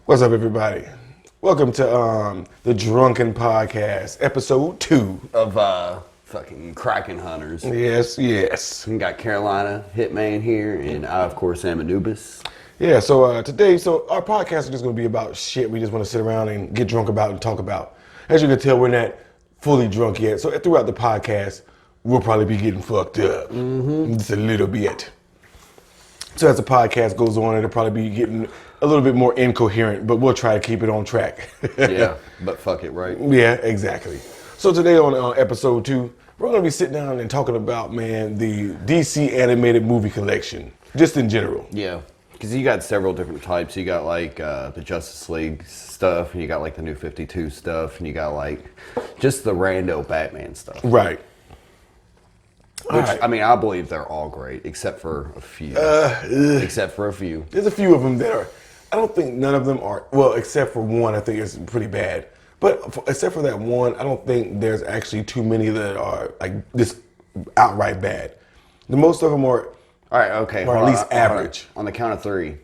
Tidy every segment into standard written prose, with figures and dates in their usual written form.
What's up, everybody? Welcome to the Drunken Podcast, episode 2 of fucking Kraken Hunters. Yes. We got Carolina Hitman here, and I, of course, am Anubis. Yeah, so today, our podcast is just going to be about shit we just want to sit around and get drunk about and talk about. As you can tell, we're not fully drunk yet, so throughout the podcast, we'll probably be getting fucked up. Just a little bit. So as the podcast goes on, it'll probably be getting a little bit more incoherent, but we'll try to keep it on track. Yeah, but fuck it, right? Yeah, exactly. So today on episode 2, we're going to be sitting down and talking about, man, the DC animated movie collection, just in general. Yeah, because you got several different types. You got like the Justice League stuff, and you got like the New 52 stuff, and you got like just the rando Batman stuff. Right. Which, right. I mean, I believe they're all great, except for a few. Except for a few. There's a few of them that are, I don't think none of them are, well, except for one, I think it's pretty bad. But except for that one, I don't think there's actually too many that are like this outright bad. The most of them are, All right, okay. or at least average. On the count of 3,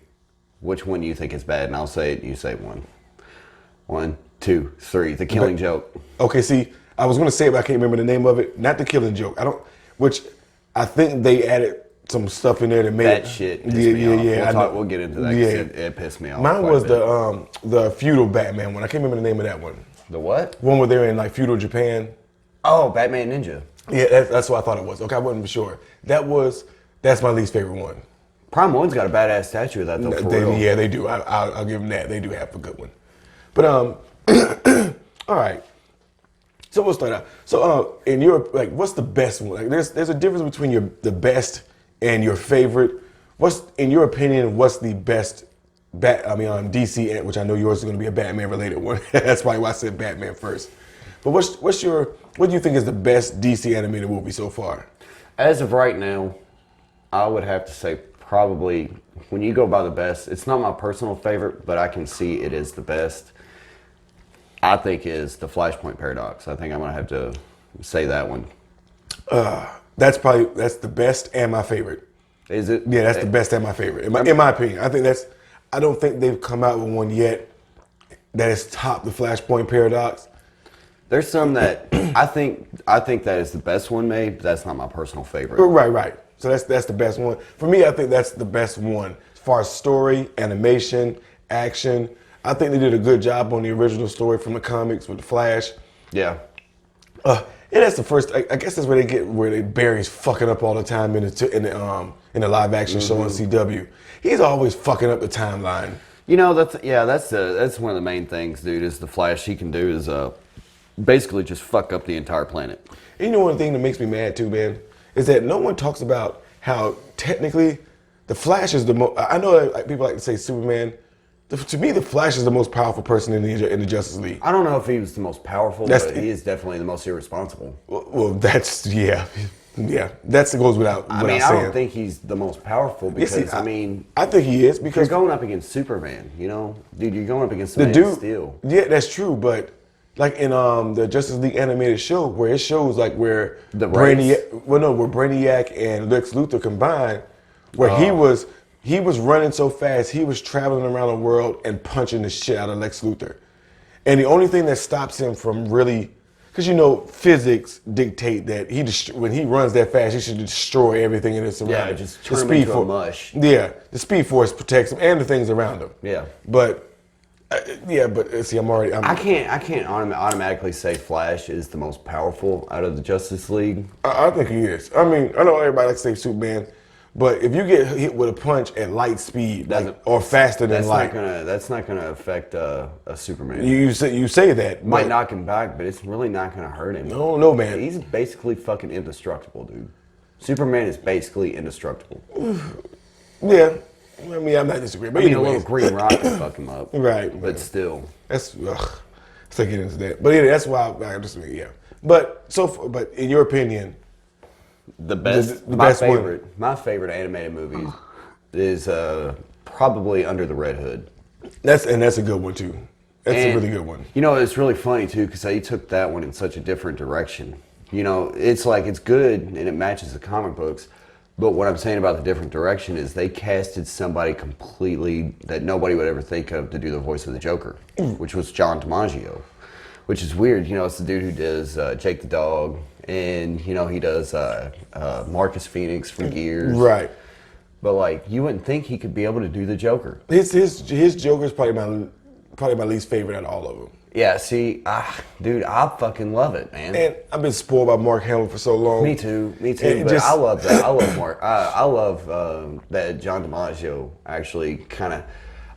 which one do you think is bad? And I'll say it, you say one. 1, 2, 3. The Killing Joke. Okay, see, I was going to say it, but I can't remember the name of it. Not The Killing Joke. Which I think they added some stuff in there that made That shit pissed me off. We'll get into that because it pissed me off. Mine was the feudal Batman one. I can't remember the name of that one. The what? One where they're in like feudal Japan. Oh, Batman Ninja. Yeah, that's what I thought it was. Okay, I wasn't sure. That's my least favorite one. Prime 1's got a badass statue of that though, for real. Yeah, they do. I'll give them that. They do have a good one. But all right. So we'll start out. So in your what's the best one? Like there's a difference between the best and your favorite. What's in your opinion? What's the best DC, which I know yours is going to be a Batman related one. That's probably why I said Batman first. But what do you think is the best DC animated movie so far? As of right now, I would have to say probably when you go by the best, it's not my personal favorite, but I can see it is the best. I think is the Flashpoint Paradox. I think I'm gonna have to say that one. That's the best and my favorite. Is it? Yeah, that's the best and my favorite. In my opinion, I don't think they've come out with one yet that has topped the Flashpoint Paradox. There's some that I think that is the best one made, but that's not my personal favorite. Right. So that's the best one. For me, I think that's the best one. As far as story, animation, action, I think they did a good job on the original story from the comics with the Flash. Yeah. And that's the first. I guess that's where Barry's fucking up all the time in the live action show on CW. He's always fucking up the timeline. You know that's one of the main things, dude. Is the Flash he can do is basically just fuck up the entire planet. And you know one thing that makes me mad too, man, is that no one talks about how technically the Flash is the most. I know that people like to say Superman. To me, the Flash is the most powerful person in the Justice League. I don't know if he was the most powerful, but he is definitely the most irresponsible. Well, that's that goes without saying. I don't think he's the most powerful because I think he is because you're going up against Superman. You know, dude, you're going up against the Man of Steel. Yeah, that's true, but like in the Justice League animated show, where it shows like where Brainiac and Lex Luthor combined, where he was running so fast, he was traveling around the world and punching the shit out of Lex Luthor. And the only thing that stops him from really, because physics dictate that when he runs that fast, he should destroy everything in his surroundings. Yeah, just turn him into a mush. Yeah, the Speed Force protects him and the things around him. Yeah. But see, I can't automatically say Flash is the most powerful out of the Justice League. I think he is. I mean, I know everybody likes to say Superman. But if you get hit with a punch at light speed, or faster than light, that's not gonna affect a Superman. You say that might knock him back, but it's really not gonna hurt him. No, man. He's basically fucking indestructible, dude. Superman is basically indestructible. Yeah, I mean, I'm not disagreeing. But a little green rock can fuck him up, right? But still, let's get into that. But yeah, that's why I just But but in your opinion. My favorite animated movie is probably Under the Red Hood. That's a good one too. That's a really good one. You know, it's really funny too because he took that one in such a different direction. You know, it's like it's good and it matches the comic books, But what I'm saying about the different direction is they casted somebody completely that nobody would ever think of to do the voice of the Joker, which was John DiMaggio, which is weird. You know, it's the dude who does Jake the Dog, and, you know, he does Marcus Phoenix from Gears. Right. But, like, you wouldn't think he could be able to do the Joker. His Joker is probably my least favorite out of all of them. Yeah, see, dude, I fucking love it, man. And I've been spoiled by Mark Hamill for so long. Me too. But I love that. I love Mark. I love that John DiMaggio actually kind of.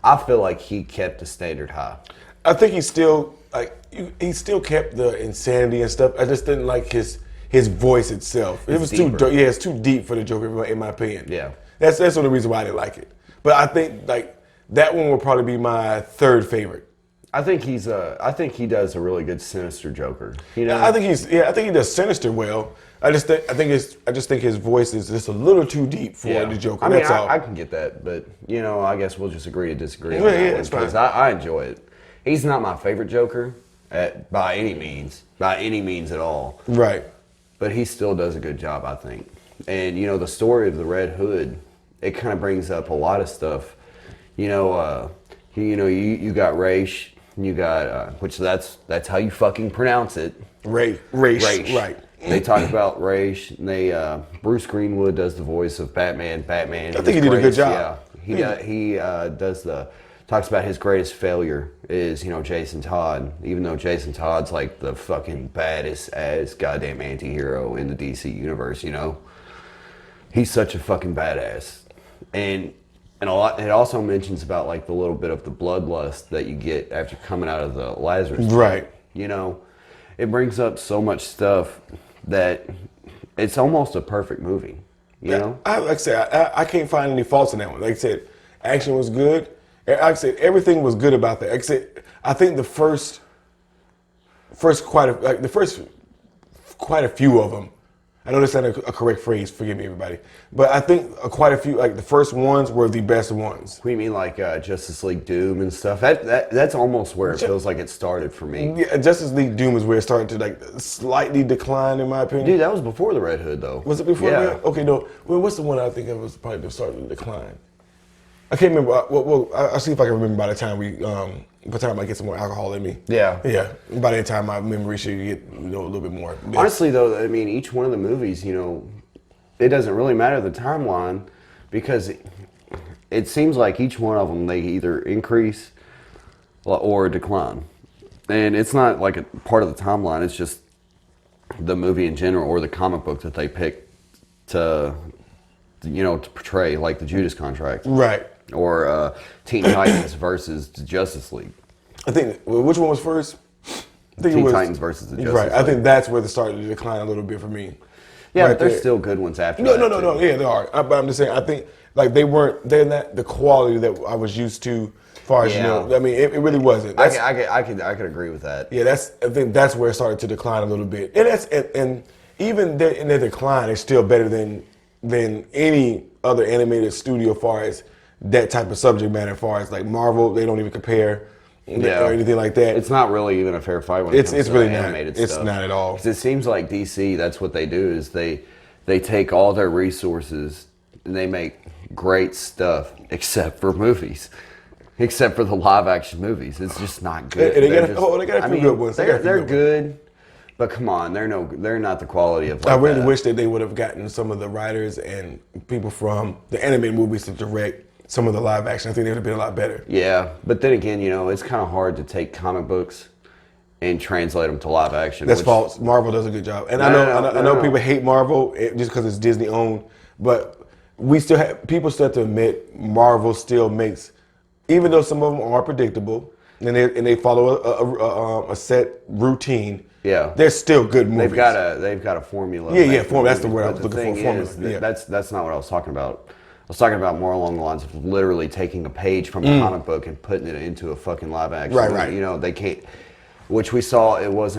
I feel like he kept the standard high. I think he still kept the insanity and stuff. I just didn't like his voice itself. It was deeper. too. Yeah, it's too deep for the Joker, in my opinion. Yeah. That's the only reason why I didn't like it. But I think like that one will probably be my third favorite. I think he does a really good sinister Joker. You know, I think he does Sinister well. I just think his voice is just a little too deep for the Joker. I mean, That's all. I can get that, but you know, I guess we'll just agree to disagree. Yeah, it's fine. Because I enjoy it. He's not my favorite Joker by any means at all. Right. But he still does a good job, I think. And you know, the story of the Red Hood, it kind of brings up a lot of stuff. You know, you got Raish. You got, which that's how you fucking pronounce it. Raish. Right. They talk about Raish. And Bruce Greenwood does the voice of Batman. I think he did a good job. Yeah, he talks about his greatest failure is, you know, Jason Todd. Even though Jason Todd's like the fucking baddest ass goddamn anti-hero in the DC universe, you know, he's such a fucking badass. And a lot. It also mentions about like the little bit of the bloodlust that you get after coming out of the Lazarus pit. Right. You know, it brings up so much stuff that it's almost a perfect movie. You know, like I said, I can't find any faults in that one. Like I said, action was good. Like I said, everything was good about that. Like I said, I think the first quite a few of them. I know that's not a correct phrase, forgive me everybody. But I think quite a few, like the first ones were the best ones. We mean like Justice League Doom and stuff. That's almost where it feels like it started for me. Yeah, Justice League Doom is where it started to like slightly decline in my opinion. Dude, that was before the Red Hood though. Was it before Yeah. that? Okay, no. Well, what's the one I think of was probably the start of the decline? I can't remember. Well, I'll see if I can remember by the time I get some more alcohol in me. Yeah. Yeah. By that time, my memory should get a little bit more. Honestly, though, I mean, each one of the movies, you know, it doesn't really matter the timeline because it seems like each one of them, they either increase or decline. And it's not like a part of the timeline. It's just the movie in general or the comic book that they pick to, you know, to portray, like the Judas Contract. Right. Or Teen Titans versus the Justice League. I think, which one was first? I think Teen Titans versus the Justice Right. League. I think that's where it started to decline a little bit for me. Yeah, right but there's there. still good ones after No, that. no. Yeah, there are. But I'm just saying, I think like they're not the quality that I was used to as far as, you know, I mean, it really wasn't. I could agree with that. Yeah, I think that's where it started to decline a little bit. And even in their decline, it's still better than any other animated studio as far as that type of subject matter. As far as like Marvel, they don't even compare or anything like that. It's not really even a fair fight when it comes It's to really animated not. stuff. It's not at all. 'Cause it seems like DC, that's what they do is they take all their resources and they make great stuff except for movies. Except for the live action movies. It's just not good. They got a few good ones. They're good, but come on, they're not the quality of like I really that. wish that they would have gotten some of the writers and people from the animated movies to direct some of the live action. I think they would have been a lot better. Yeah, but then again, you know, it's kind of hard to take comic books and translate them to live action. That's false. Marvel does a good job, and I know people hate Marvel just because it's Disney owned, but people still have to admit Marvel still makes, even though some of them are predictable and they follow a set routine. Yeah, they're still good movies. They've got a formula. Yeah, formula. That's the word I was looking for. Formula. Yeah. That's not what I was talking about. I was talking about more along the lines of literally taking a page from a comic book and putting it into a fucking live action. Right. You know, they can't. Which we saw, it was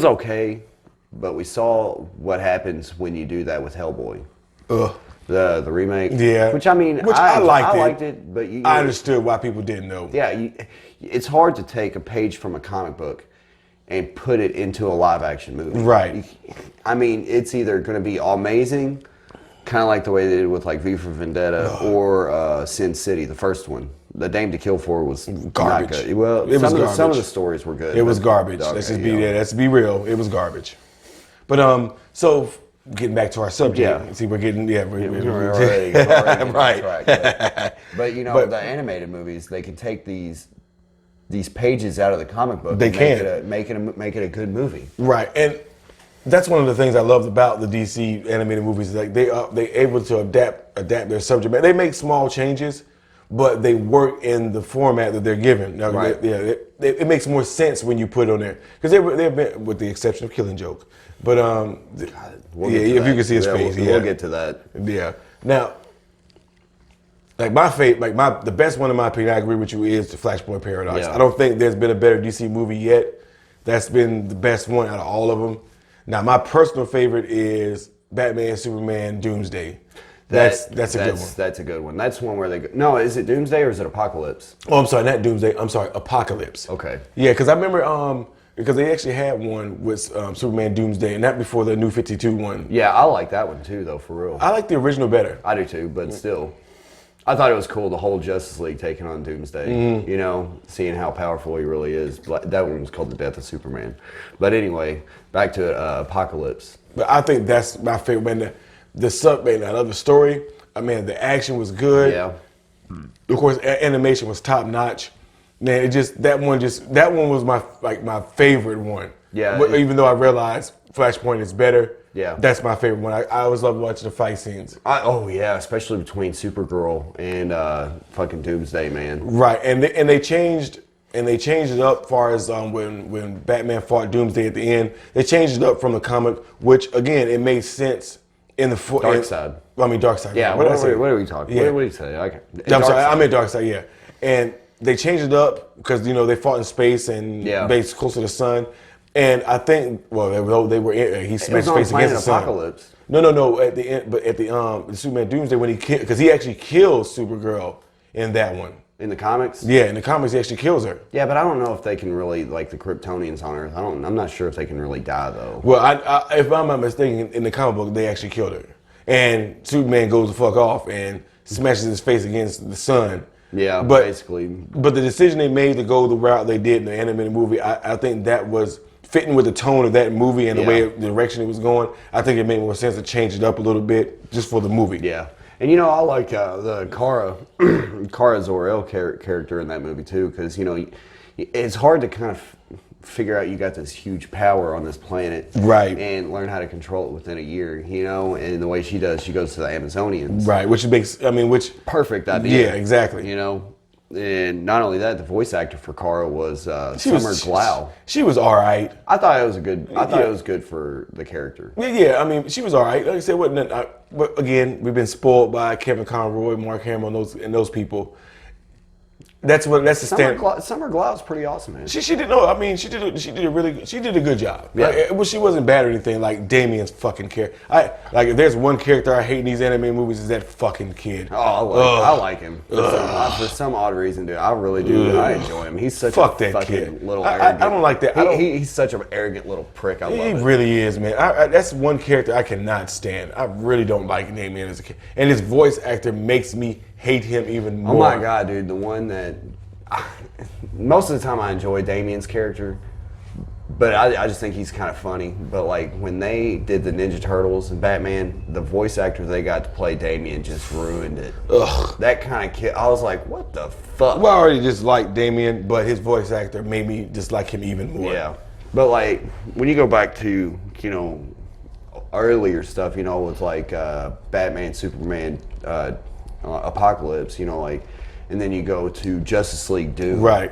okay, but we saw what happens when you do that with Hellboy. Ugh. The remake. Yeah. Which I liked it, but I understood why people didn't know. Yeah, it's hard to take a page from a comic book and put it into a live action movie. Right. I mean, it's either going to be amazing Kind of like the way they did with like V for Vendetta or Sin City, the first one. The Dame to Kill For was garbage. Not good. Well, it was garbage. Some of the stories were good. It was garbage. Let's just be there. Let's be real. It was garbage. But so getting back to our subject. Yeah. See, we're getting we're already right. Track, but you know, the animated movies, they can take these pages out of the comic book. They and make it a good movie. Right, and that's one of the things I loved about the DC animated movies. Like they able to adapt their subject matter. They make small changes, but they work in the format that they're given. Now, right. It makes more sense when you put it on there because they've been, with the exception of Killing Joke. But if you can see his face, we'll get to that. Yeah. Now, like the best one in my opinion, I agree with you, is the Flashpoint Paradox. Yeah. I don't think there's been a better DC movie yet. That's been the best one out of all of them. Now, my personal favorite is Batman, Superman, Doomsday. That's a good one. That's a good one. That's one where they go. No, is it Doomsday or is it Apocalypse? Oh, I'm sorry, not Doomsday. I'm sorry, Apocalypse. Okay. Yeah, because I remember because they actually had one with Superman Doomsday, and that before the New 52 one. Yeah, I like that one too, though, for real. I like the original better. I do too, but still. I thought it was cool, the whole Justice League taking on Doomsday. Mm-hmm. You know, seeing how powerful he really is. That one was called The Death of Superman. But anyway, back to Apocalypse. But I think that's my favorite. Man, I love the story. I mean, the action was good. Yeah. Of course, animation was top notch. Man, that one was my favorite one. Yeah. But even though I realized Flashpoint is better. Yeah. That's my favorite one. I always love watching the fight scenes. Oh yeah, especially between Supergirl and fucking Doomsday, man. Right, and they changed it up. Far as when Batman fought Doomsday at the end, they changed it up from the comic, which again it made sense in the Darkseid. Darkseid. Yeah. What are we talking? Yeah. What do you say? I'm sorry, I meant Darkseid. Yeah, and they changed it up because they fought in space and based close to the sun. And I think, they were he smashed face against the sun. Apocalypse. No. At the end, but at the Superman Doomsday when because he actually kills Supergirl in that one. In the comics? Yeah, in the comics he actually kills her. Yeah, but I don't know if they can really, like the Kryptonians on Earth. I'm not sure if they can really die though. Well, if I'm not mistaken, in the comic book they actually killed her, and Superman goes the fuck off and smashes his face against the sun. Yeah, basically. But the decision they made to go the route they did in the animated movie, I think that was fitting with the tone of that movie and the direction it was going. I think it made more sense to change it up a little bit just for the movie. Yeah. And I like the Kara Zor-El character in that movie too, because it's hard to kind of figure out you got this huge power on this planet, right? And learn how to control it within a year, and the way she does, she goes to the Amazonians, right? Which perfect idea, yeah, exactly. And not only that, the voice actor for Kara was Summer Glau. She was all right. I thought it was it was good for the character. Yeah. I mean, she was all right. Like I said, but again, we've been spoiled by Kevin Conroy, Mark Hamill, and those people. That's the standard. Summer Glau's pretty awesome, man. She did a good job. Yeah. She wasn't bad or anything like Damien's fucking character. If there's one character I hate in these anime movies, is that fucking kid. Oh, I like him. For some odd reason, dude. I really do. I enjoy him. He's such a fucking kid. Little arrogant. I don't like that. He's such an arrogant little prick. I love it. He really is, man. That's one character I cannot stand. I really don't like Damien as a kid. And his voice actor makes me hate him even more. Oh my god, dude. The one that most of the time I enjoy Damien's character, but I just think he's kind of funny. But when they did the Ninja Turtles and Batman, the voice actor they got to play Damien just ruined it. Ugh. That kind of kid, I was like, what the fuck? Well, I already disliked Damien, but his voice actor made me dislike him even more. Yeah. But when you go back to, earlier stuff, with Batman, Superman, Apocalypse, and then you go to Justice League Doom. Right.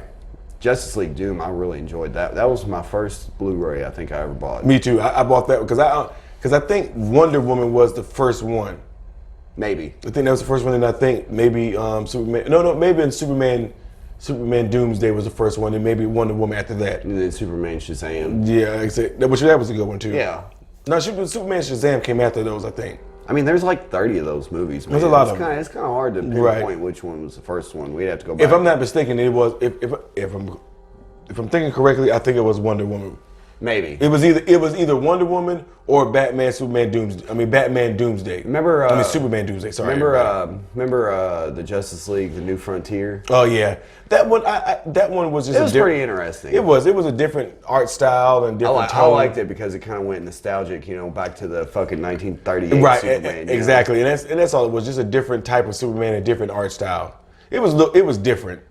Justice League Doom, I really enjoyed that. That was my first Blu-ray I think I ever bought. Me too. I bought that because I think Wonder Woman was the first one. Maybe. I think that was the first one, and I think maybe Superman. No, maybe in Superman Doomsday was the first one, and maybe Wonder Woman after that. And then Superman Shazam. Yeah, that was a good one too. Yeah. No, Superman Shazam came after those, I think. I mean, there's 30 of those movies. Man. There's a lot of them. It's kind of hard to pinpoint which one was the first one. We'd have to go back. If I'm not mistaken, it was. If I'm thinking correctly, I think it was Wonder Woman. Maybe. It was either Wonder Woman or Batman Doomsday. Remember? Superman Doomsday. Sorry. Remember the Justice League, the New Frontier? Oh yeah, that one. That one was just. It was pretty interesting. It was a different art style and different tone. I liked it because it kind of went nostalgic, back to the fucking 1938 right, Superman. Exactly, and that's all. It was just a different type of Superman, a different art style. It was different.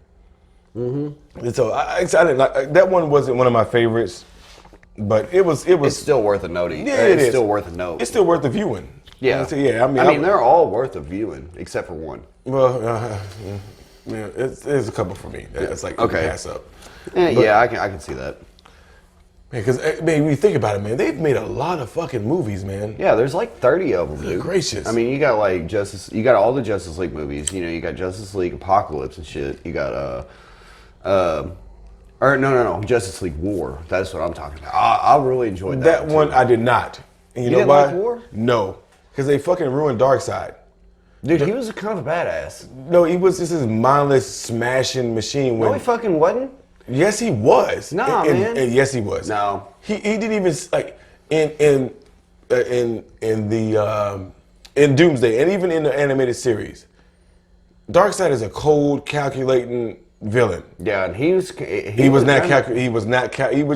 Mm-hmm. And so I didn't like that one. Wasn't one of my favorites, but it was. It's still worth a note. Yeah, it's still worth a note. It's still worth a viewing. Yeah, yeah. I mean, they're all worth a viewing except for one. Well, yeah, it's a couple for me. It's like okay. Pass up. Yeah, I can see that. Because when you think about it, man, they've made a lot of fucking movies, man. Yeah, there's like 30 of them, dude. Gracious. I mean, you got you got all the Justice League movies. You got Justice League Apocalypse and shit. You got no, Justice League War. That's what I'm talking about. I really enjoyed that. That one I did not. And you know didn't why? like War? No, because they fucking ruined Darkseid. Dude, he was a kind of a badass. No, he was just this mindless smashing machine. No, he fucking wasn't. Yes, he was. Nah, man. And yes, he was. No, he didn't even like in Doomsday and even in the animated series. Darkseid is a cold, calculating villain. Yeah, and he was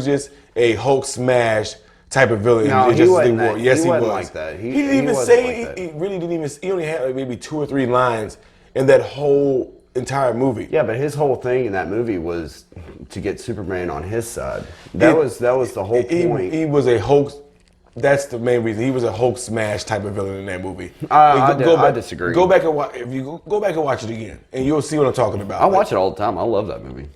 just a Hulk smash type of villain. No, he wasn't that. Yes, he was. Like that. He didn't even say. He really didn't even. He only had like maybe 2 or 3 lines in that whole entire movie. Yeah, but his whole thing in that movie was to get Superman on his side. That was the whole point. He was a Hulk. That's the main reason. He was a Hulk smash type of villain in that movie. I disagree. Go back and watch. If you go back and watch it again, and you'll see what I'm talking about. I watch it all the time. I love that movie.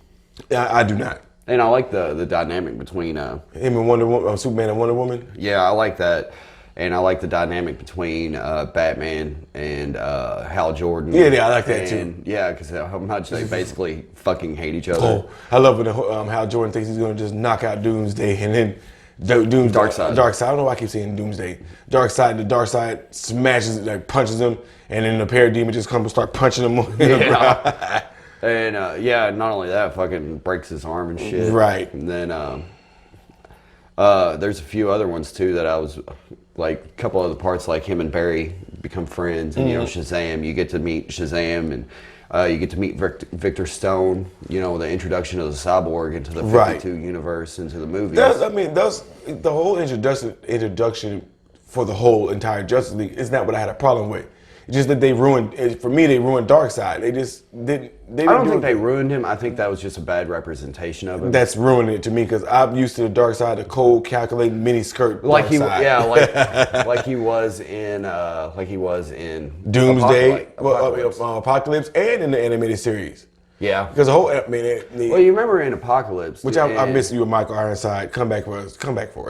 I do not. And I like the dynamic between him and Wonder Woman, Superman and Wonder Woman. Yeah, I like that, and I like the dynamic between Batman and Hal Jordan. Yeah, I like that too. Yeah, because how much they basically fucking hate each other. Oh, I love when Hal Jordan thinks he's going to just knock out Doomsday, and then Darkseid. I don't know why I keep saying Doomsday. Darkseid smashes, like punches him, and then the Parademon just comes and start punching him in the ground. And not only that, fucking breaks his arm and shit. Right. And then there's a few other ones too that I was like, a couple other parts, like him and Barry become friends, and Shazam. You get to meet Shazam, and you get to meet Victor Stone. The introduction of the cyborg into the 52 universe, into the movies. The whole introduction for the whole entire Justice League is not what I had a problem with. It's just that they ruined Darkseid. They just didn't. I don't think they ruined him. I think that was just a bad representation of him. That's ruining it to me because I'm used to the Darkseid, the cold, calculating mini skirt. Like he was in Doomsday, Apocalypse, and in the animated series. Yeah, because the whole. Well, you remember in Apocalypse, which I miss you and Michael Ironside. Come back for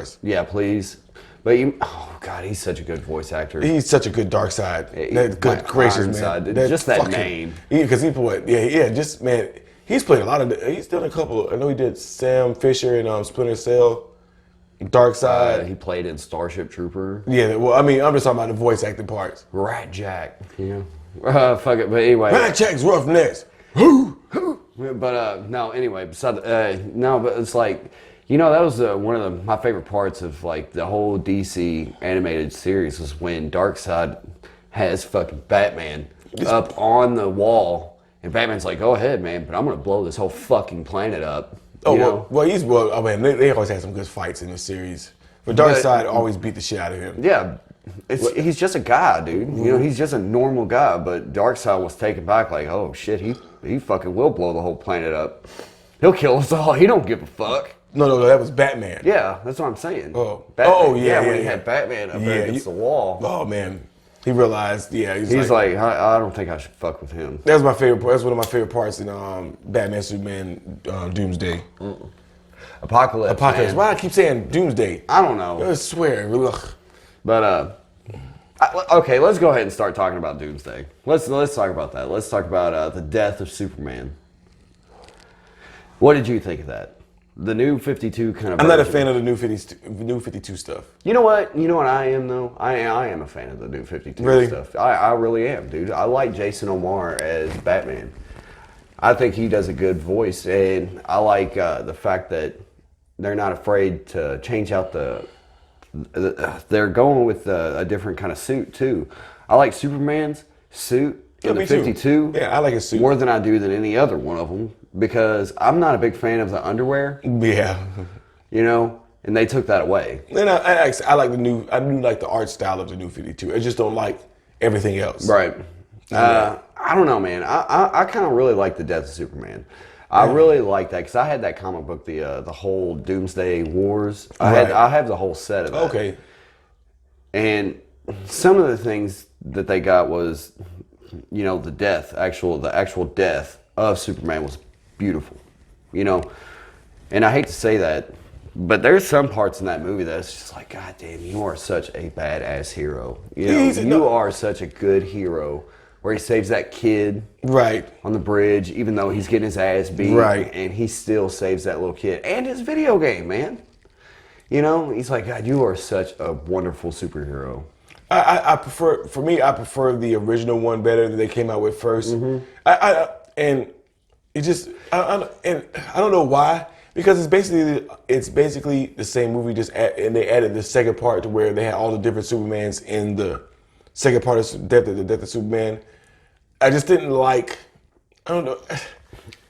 us. Yeah, please. But oh God, he's such a good voice actor. He's such a good Darkseid. Good gracious, man. Just that name. Because he played, just man. He's played a lot of. He's done a couple. I know he did Sam Fisher in Splinter Cell, Darkseid. He played in Starship Trooper. Yeah, well, I mean, I'm just talking about the voice acting parts. Rat Jack. Fuck it. But anyway, Rat Jack's Roughnecks. But no. Anyway, but it's like. That was one of my favorite parts of like the whole DC animated series was when Darkseid has fucking Batman up on the wall, and Batman's like, "Go ahead, man, but I'm gonna blow this whole fucking planet up." They always had some good fights in the series, but Darkseid always beat the shit out of him. Yeah, he's just a guy, dude. He's just a normal guy, but Darkseid was taken back like, "Oh shit, he fucking will blow the whole planet up. He'll kill us all. He don't give a fuck." No, that was Batman. Yeah, that's what I'm saying. Batman. When he had Batman up there against the wall. Oh man, he realized. Yeah, he's like, I don't think I should fuck with him. That's my favorite. That's one of my favorite parts in Batman, Superman, Doomsday. Apocalypse. Man. Why do I keep saying Doomsday? I don't know. I swear. Ugh. But okay, let's go ahead and start talking about Doomsday. Let's talk about that. Let's talk about the death of Superman. What did you think of that? The new 52 kind of. I'm not a fan of the new 52 stuff. You know what? I am though. I am a fan of the new 52 stuff. I really am, dude. I like Jason Omar as Batman. I think he does a good voice, and I like the fact that they're not afraid to change out they're going with a different kind of suit too. I like Superman's suit in the 52. Yeah, I like his suit more than I do than any other one of them because I'm not a big fan of the underwear. Yeah. You know, and they took that away. And I like I do like the art style of the new 52. I just don't like everything else. Right. I don't know, man. I kind of really like the Death of Superman. I really like that because I had that comic book, the whole Doomsday Wars. I have the whole set of that. Okay. And some of the things that they got was, you know, the actual death of Superman was beautiful, you know. And I hate to say that, but there's some parts in that movie that's just like, God damn, you are such a badass hero. You know, you are such a good hero. Where he saves that kid on the bridge, even though he's getting his ass beat, and he still saves that little kid and his video game, man. You know, he's like, God, you are such a wonderful superhero. I prefer the original one better that they came out with first. And it just I don't know why, because it's basically the same movie, and they added the second part to where they had all the different Supermans in the second part of the Death of Superman. I just didn't like. I don't know.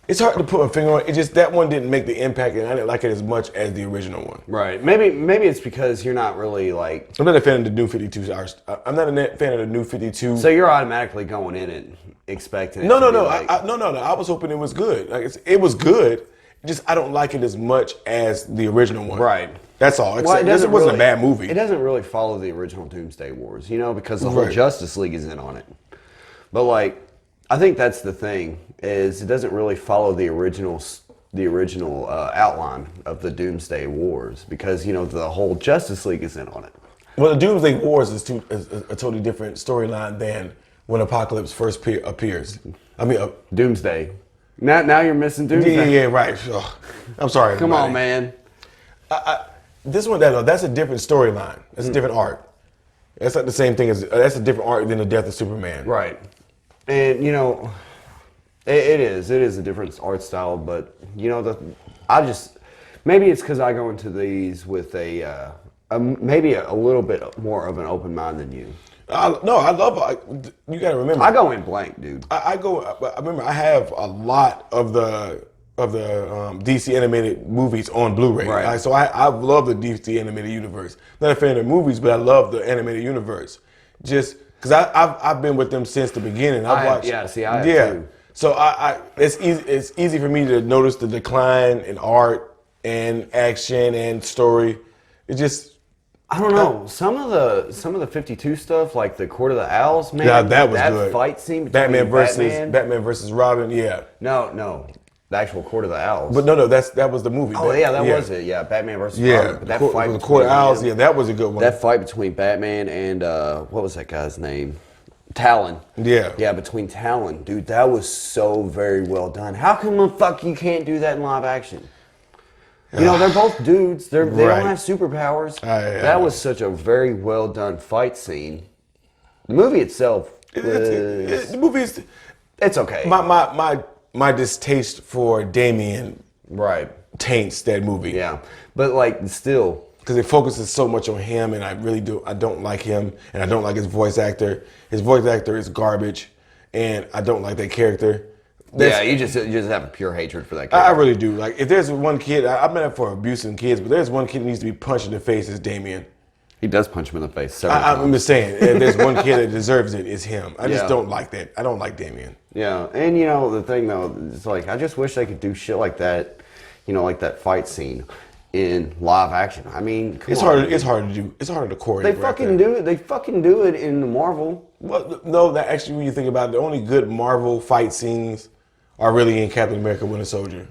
It's hard to put my finger on it. It just that one didn't make the impact, and I didn't like it as much as the original one. Right. Maybe it's because you're not really like. I'm not a fan of the new 52. I'm not a fan of the new 52. So you're automatically going in and expecting. No. I was hoping it was good. Like it was good. Just I don't like it as much as the original one. Right. That's all. It wasn't a bad movie. It doesn't really follow the original Doomsday Wars, you know, because the whole Justice League is in on it. But like, I think that's the thing is it doesn't really follow the original outline of the Doomsday Wars because you know the whole Justice League is in on it. Well, the Doomsday Wars is a totally different storyline than when Apocalypse first appears. I mean, Doomsday. Now you're missing Doomsday. Yeah, right. Oh, I'm sorry. Come on, man. This one, that's a different storyline. That's a different art. That's not the same thing that's a different art than the Death of Superman. Right. And you know, it is a different art style, but you know, maybe it's because I go into these with maybe a little bit more of an open mind than you. You got to remember. I go in blank, dude. I remember I have a lot of the DC animated movies on Blu-ray. Right. So I love the DC animated universe. Not a fan of movies, but I love the animated universe. Just because I've been with them since the beginning. I have too. So it's easy for me to notice the decline in art and action and story. It just I don't know. Some of the 52 stuff, like the Court of the Owls, man. Yeah, that was good. That fight scene between Batman versus Robin. Yeah. No. The actual Court of the Owls. But no, that was the movie. Oh, that was it. Yeah, Batman versus Robin. But that fight the Court of Owls, that was a good one. That fight between Batman and, what was that guy's name? Talon. Yeah. Yeah, between Talon. Dude, that was so very well done. How come the fuck you can't do that in live action? You know, they're both dudes. They don't have superpowers. That was such a very well done fight scene. The movie itself, the movie's it's okay. My distaste for Damian taints that movie. Yeah, but like still, because it focuses so much on him, and I don't like him, and I don't like his voice actor. His voice actor is garbage, and I don't like that character. You just have a pure hatred for that character. I really do. Like, if there's one kid, I'm not for abusing kids, but there's one kid that needs to be punched in the face, it's Damian. He does punch him in the face several times. I'm just saying, if there's one kid that deserves it, it's him. I just don't like that. I don't like Damian. Yeah, and you know, the thing though, it's like, I just wish they could do shit like that, you know, like that fight scene in live action. I mean, it's harder to do. It's harder to choreograph. They fucking do it in the Marvel. Well, no, that actually, when you think about it, the only good Marvel fight scenes are really in Captain America: Winter Soldier.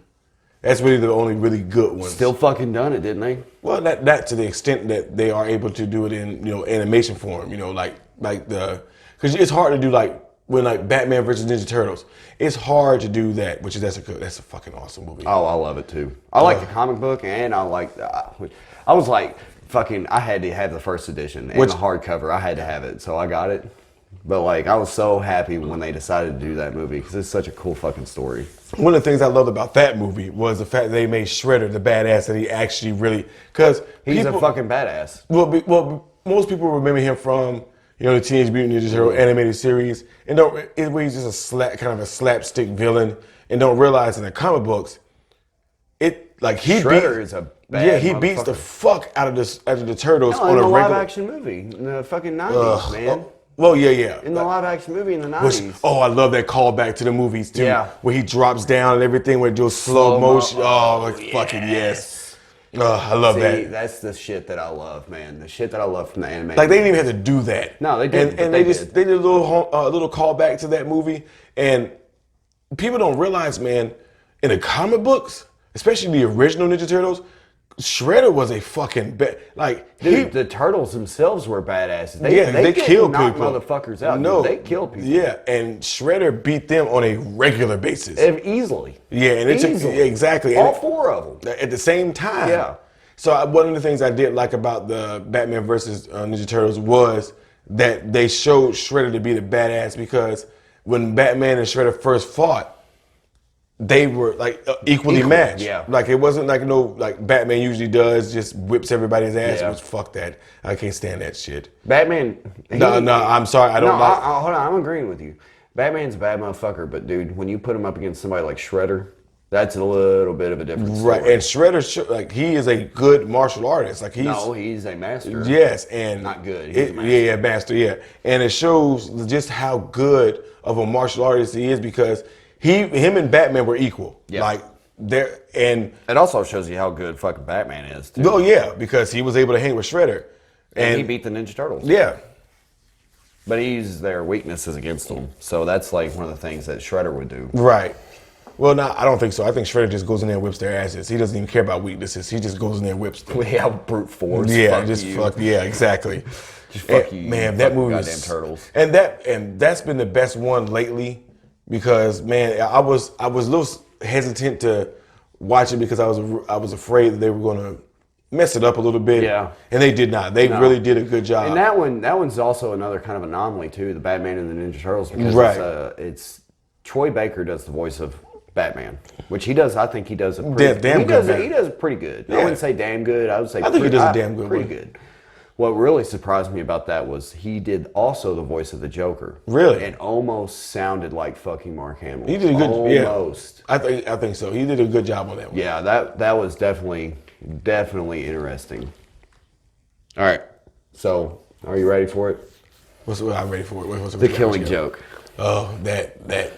That's really the only really good ones. Still fucking done it, didn't they? Well, that to the extent that they are able to do it in, you know, animation form. You know, because it's hard to do when Batman versus Ninja Turtles. It's hard to do that, that's a fucking awesome movie. Oh, I love it too. I like the comic book, and I like. I had to have the first edition and the hardcover. I had to have it, so I got it. But like, I was so happy when they decided to do that movie because it's such a cool fucking story. One of the things I loved about that movie was the fact that they made Shredder the badass that he actually really, because He's a fucking badass. Well, most people remember him from the Teenage Mutant Ninja Turtle animated series, and where he's just kind of a slapstick villain, and don't realize in the comic books, Shredder is a bad he beats the fuck out of the turtles on a in the regular live action movie in the fucking 90s, man. Well, yeah. In the live action movie in the 90s. I love that callback to the movies too. Yeah. Where he drops down and everything, where it does slow motion. Fucking yes. I love that. That's the shit that I love, man. The shit that I love from the anime. Like, they didn't even have to do that. No, they didn't. And they did a little callback to that movie. And people don't realize, man, in the comic books, especially the original Ninja Turtles, Shredder was a fucking Dude, the turtles themselves were badasses. They killed people. Motherfuckers out. No, dude. They killed people. Yeah, and Shredder beat them on a regular basis. Easily. Yeah, and it took exactly all four of them at the same time. Yeah. So one of the things I did like about the Batman versus Ninja Turtles was that they showed Shredder to be the badass, because when Batman and Shredder first fought, they were equally matched. Yeah. Like, it wasn't like Batman usually does, just whips everybody's ass. Yeah. Which, fuck that. I can't stand that shit. Batman. No, I'm sorry. I don't like. Hold on. I'm agreeing with you. Batman's a bad motherfucker, but dude, when you put him up against somebody like Shredder, that's a little bit of a different story. Right, and Shredder, he is a good martial artist. He's a master. Yes, and not good. He's a master. Master. Yeah, and it shows just how good of a martial artist he is, because him and Batman were equal. Yeah. And it also shows you how good fucking Batman is too. Oh yeah, because he was able to hang with Shredder, and he beat the Ninja Turtles. Yeah, but he used their weaknesses against them. So that's like one of the things that Shredder would do. Right. Well, no, I don't think so. I think Shredder just goes in there and whips their asses. He doesn't even care about weaknesses. He just goes in there and whips them. We have brute force. Yeah, yeah, exactly. Just fuck you. Man, that movie goddamn turtles. And that's been the best one lately, because man, I was a little hesitant to watch it because I was afraid that they were going to mess it up a little bit. Yeah. And they did not. They really did a good job. And that one's also another kind of anomaly too, the Batman and the Ninja Turtles, because it's Troy Baker does the voice of Batman, which he does. I think he does a pretty damn good. He does pretty good. Yeah. I wouldn't say damn good. I would say I think he does a damn good pretty one. good. What really surprised me about that was he did also the voice of the Joker. Really? And almost sounded like fucking Mark Hamill. He did a good almost. Yeah. I think so. He did a good job on that one. Yeah, that was definitely interesting. All right. So, are you ready for it? I'm ready for it. The Killing Joke. Oh, that.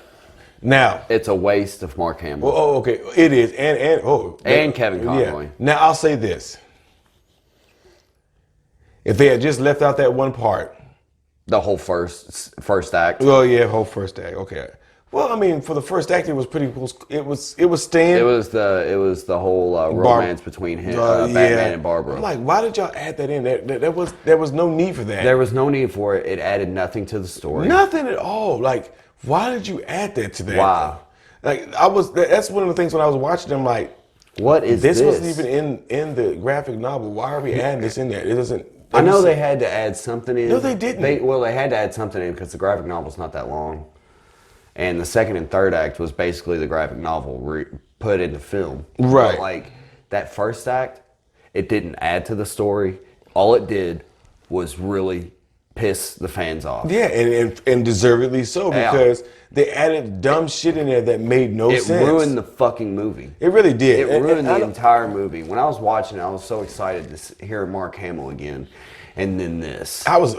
Now, it's a waste of Mark Hamill. Oh, okay. It is. And Kevin Conroy. Yeah. Now, I'll say this. If they had just left out that one part. The whole first act. Oh, yeah, whole first act. Okay. Well, I mean, for the first act, it was pretty cool. It was Stan. It was the whole romance between him, Batman and Barbara. I'm like, why did y'all add that in? There was no need for that. There was no need for it. It added nothing to the story. Nothing at all. Like, why did you add that to that? Why? Like, that's one of the things when I was watching, I'm like, what is this? This wasn't even in the graphic novel. Why are we adding this in there? It doesn't. I know they had to add something in. No, they didn't. They had to add something in because the graphic novel's not that long. And the second and third act was basically the graphic novel put into film. Right. But like that first act, it didn't add to the story. All it did was really piss the fans off. Yeah, and deservedly so, because they added dumb shit in there that made no sense. It ruined the fucking movie. It really did. It ruined the entire movie. When I was watching it, I was so excited to hear Mark Hamill again. And then this. I was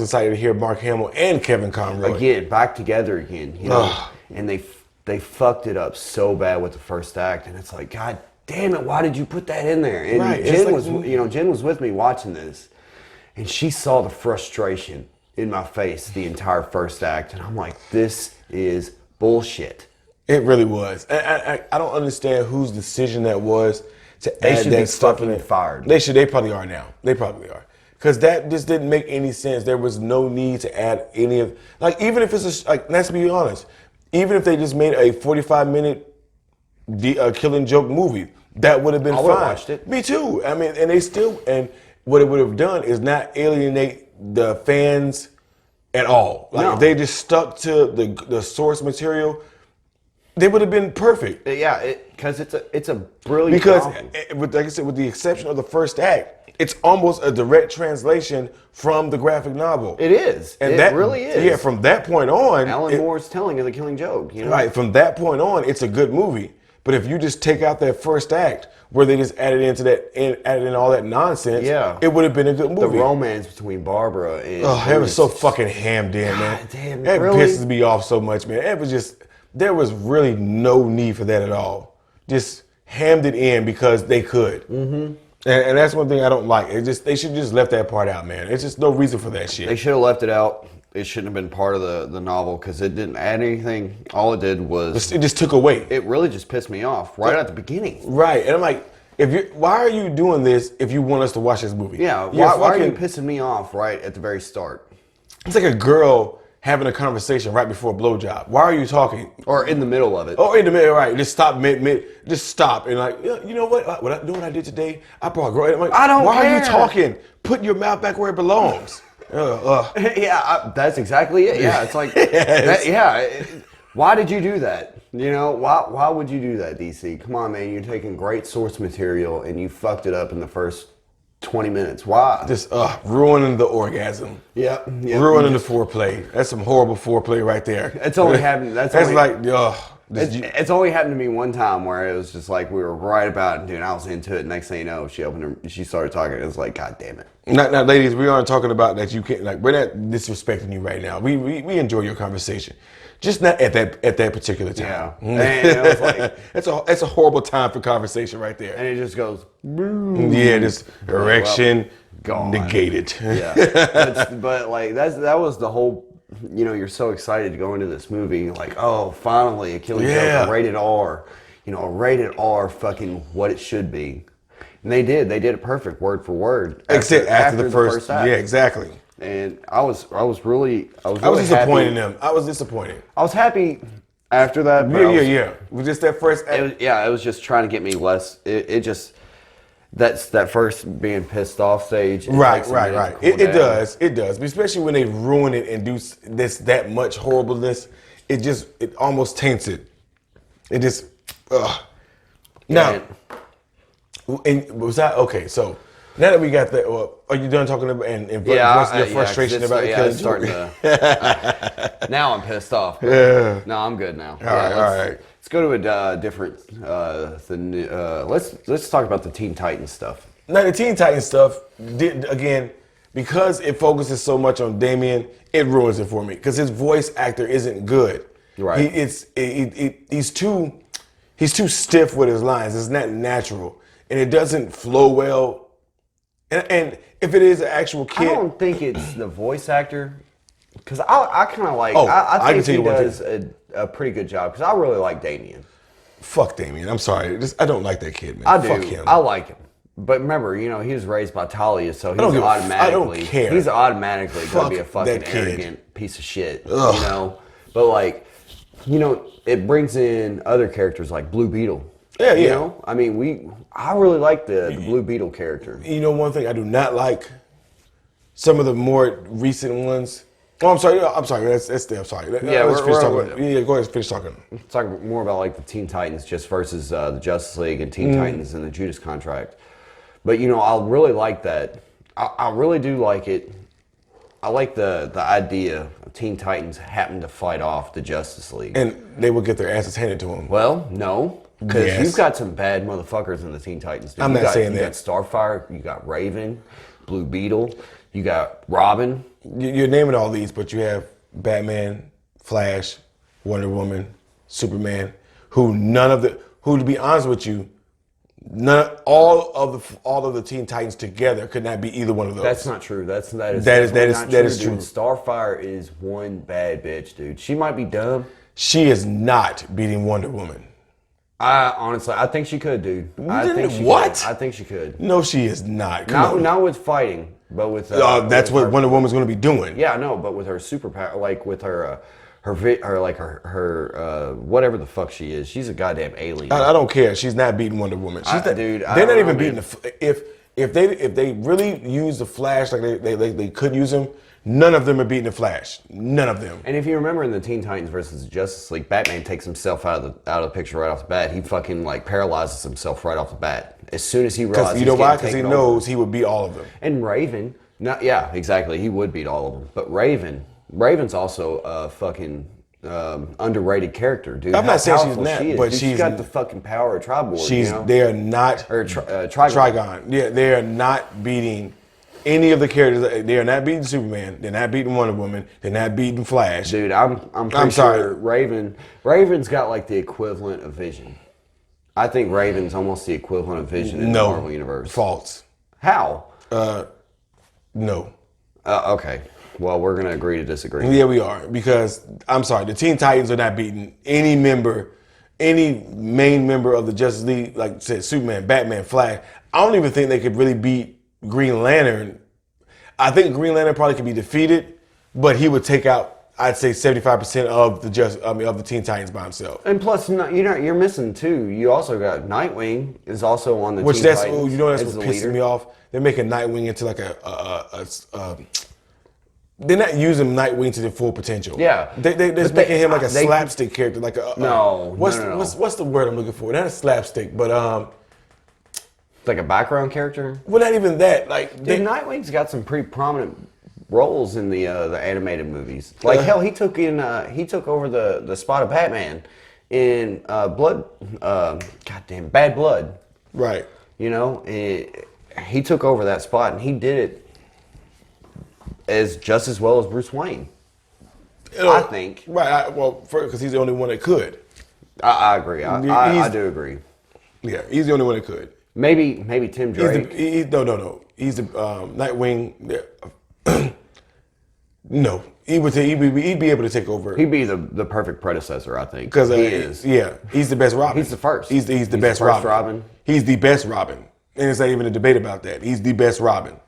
excited to hear Mark Hamill and Kevin Conroy. Again, back together again. You know? And they fucked it up so bad with the first act. And it's like, God damn it, why did you put that in there? And right. Jen was with me watching this. And she saw the frustration in my face the entire first act. And I'm like, this is bullshit. It really was. I don't understand whose decision that was to add that stuff in. They should be fucking fired. They probably are now. They probably are. Because that just didn't make any sense. There was no need to add any of, like, even if it's let's be honest, even if they just made a 45-minute Killing Joke movie, that would have been fine. I would have watched it. Me too. I mean, and what it would have done is not alienate the fans at all. Like if they just stuck to the source material, they would have been perfect. Yeah, because it's a brilliant novel. Like I said, with the exception of the first act, it's almost a direct translation from the graphic novel. It is. And that really is. Yeah, from that point on, Alan Moore's telling of The Killing Joke. You know? Right, from that point on, it's a good movie. But if you just take out that first act where they just added in all that nonsense, it would have been a good movie. The romance between Barbara and that was so fucking hammed in, man. Damn, that really? pisses me off so much, man. It was just, there was really no need for that at all. Just hammed it in because they could. Mm-hmm. And that's one thing I don't like. They should just left that part out, man. It's just no reason for that shit. They should have left it out. It shouldn't have been part of the novel because it didn't add anything. All it did was... It just took away. It really just pissed me off right at the beginning. Right. And I'm like, why are you doing this if you want us to watch this movie? Yeah, why are you pissing me off right at the very start? It's like a girl having a conversation right before a blowjob. Why are you talking? Or in the middle of it. Oh, in the middle, right. Just stop just stop. And like, you know what? You know what I did today? I brought a girl. I'm like, I don't care. Why are you talking? Put your mouth back where it belongs. Yeah, that's exactly it. Yeah, it's like, why did you do that? You know, why would you do that, DC? Come on, man, you're taking great source material and you fucked it up in the first 20 minutes. Why? Just ruining the orgasm. Yep. Ruining the foreplay. That's some horrible foreplay right there. It's only happened. It's only happened to me one time where it was just like we were right about it, dude. I was into it. Next thing you know, she started talking. It was like, God damn it. Now, ladies, we aren't talking about that. You can't we're not disrespecting you right now. We enjoy your conversation, just not at that particular time. Yeah, and it was like that's a horrible time for conversation right there. And it just goes, yeah, this erection negated. Yeah, but like that was the whole. You know, you're so excited to go into this movie, like, oh, finally, a Killing Joke, rated R. You know, a rated R, fucking what it should be. And they did it perfect, word for word. Except after the first act. Yeah, exactly. And I was disappointed in them. I was disappointed. I was happy after that. Yeah. Was just that first act. It was just trying to get me less. It just. That's that first being pissed off stage. Right. It does, especially when they ruin it and do that much horribleness. It almost taints it. It just, Now, and was that okay? So now that we got that, are you done talking about and voicing your frustration about Killing Joke? Now I'm pissed off. Yeah. No, I'm good now. All right. Let's go to a different. Let's talk about the Teen Titans stuff. Now the Teen Titans stuff again because it focuses so much on Damian. It ruins it for me because his voice actor isn't good. Right. He's too stiff with his lines. It's not natural, and it doesn't flow well. And if it is an actual kid, I don't think it's the voice actor because I kind of like. I think he does a pretty good job because I really like Damian. Fuck Damian. I'm sorry. I don't like that kid, man. I do. Fuck him. I like him. But remember, you know, he was raised by Talia, so he's automatically going to be a fucking arrogant piece of shit. Ugh. You know? But like, you know, it brings in other characters like Blue Beetle. Yeah. You know? I mean, I really like the Blue Beetle character. You know, one thing I do not like, some of the more recent ones. Oh, I'm sorry. I'm sorry. I'm sorry. Yeah, go ahead and finish talking. Talking more about like the Teen Titans just versus the Justice League and Teen Titans and the Judas Contract. But you know, I really like that. I really do like it. I like the idea of Teen Titans having to fight off the Justice League, and they will get their asses handed to them. Well, no, because you've got some bad motherfuckers in the Teen Titans. Dude. I'm not saying that. You got Starfire, you got Raven, Blue Beetle, you got Robin. You're naming all these, but you have Batman, Flash, Wonder Woman, Superman, who to be honest with you, all of the Teen Titans together could not be either one of those. That's not true. That is true. Starfire is one bad bitch, dude. She might be dumb. She is not beating Wonder Woman. I think she could, dude. I think she could. No, she is not. Not with fighting. But with that's what Wonder Woman's going to be doing. Yeah, no, but with her superpower, like with her whatever the fuck she is, she's a goddamn alien. I don't care. She's not beating Wonder Woman. They're not even beating if they really use the Flash like they could use him, None of them are beating the Flash. None of them. And if you remember in the Teen Titans versus Justice League, Batman takes himself out of the picture right off the bat. He fucking like paralyzes himself right off the bat as soon as he realizes. You know why? Because he knows he would beat all of them. And Raven, yeah, exactly. He would beat all of them. But Raven's also a fucking underrated character, dude. I'm not saying she's not, but she's got the fucking power of Triborg. They are not Trigon. Yeah, they are not beating any of the characters. They are not beating Superman. They're not beating Wonder Woman. They're not beating Flash. Dude, I'm pretty sure Raven's got like the equivalent of Vision. I think Raven's almost the equivalent of Vision in the Marvel universe. False. How? No. Okay. Well, we're gonna agree to disagree. Yeah, we are, because I'm sorry, the Teen Titans are not beating any main member of the Justice League, like I said, Superman, Batman, Flash. I don't even think they could really beat Green Lantern. I think Green Lantern probably could be defeated, but he would take out, I'd say, 75% of the Teen Titans by himself. And plus, you're missing too. You also got Nightwing is also on the Teen Titans. That's what pisses me off. They're making Nightwing into like they're not using Nightwing to their full potential. Yeah, they're making him like a slapstick character, like a no. What's the word I'm looking for? Not a slapstick, but like a background character. Well, not even that. Like, Nightwing's got some pretty prominent roles in the animated movies. Like hell, he took over the spot of Batman in Bad Blood. Right. You know, he took over that spot and he did it as just as well as Bruce Wayne. I think. Right. Because he's the only one that could. I agree. I do agree. Yeah, he's the only one that could. Maybe Tim Drake. No. He's the Nightwing. No, he'd be able to take over. He'd be the perfect predecessor, I think. Because he is. Yeah, he's the best Robin. He's the first. He's the best Robin. He's the best Robin, and it's not even a debate about that. He's the best Robin.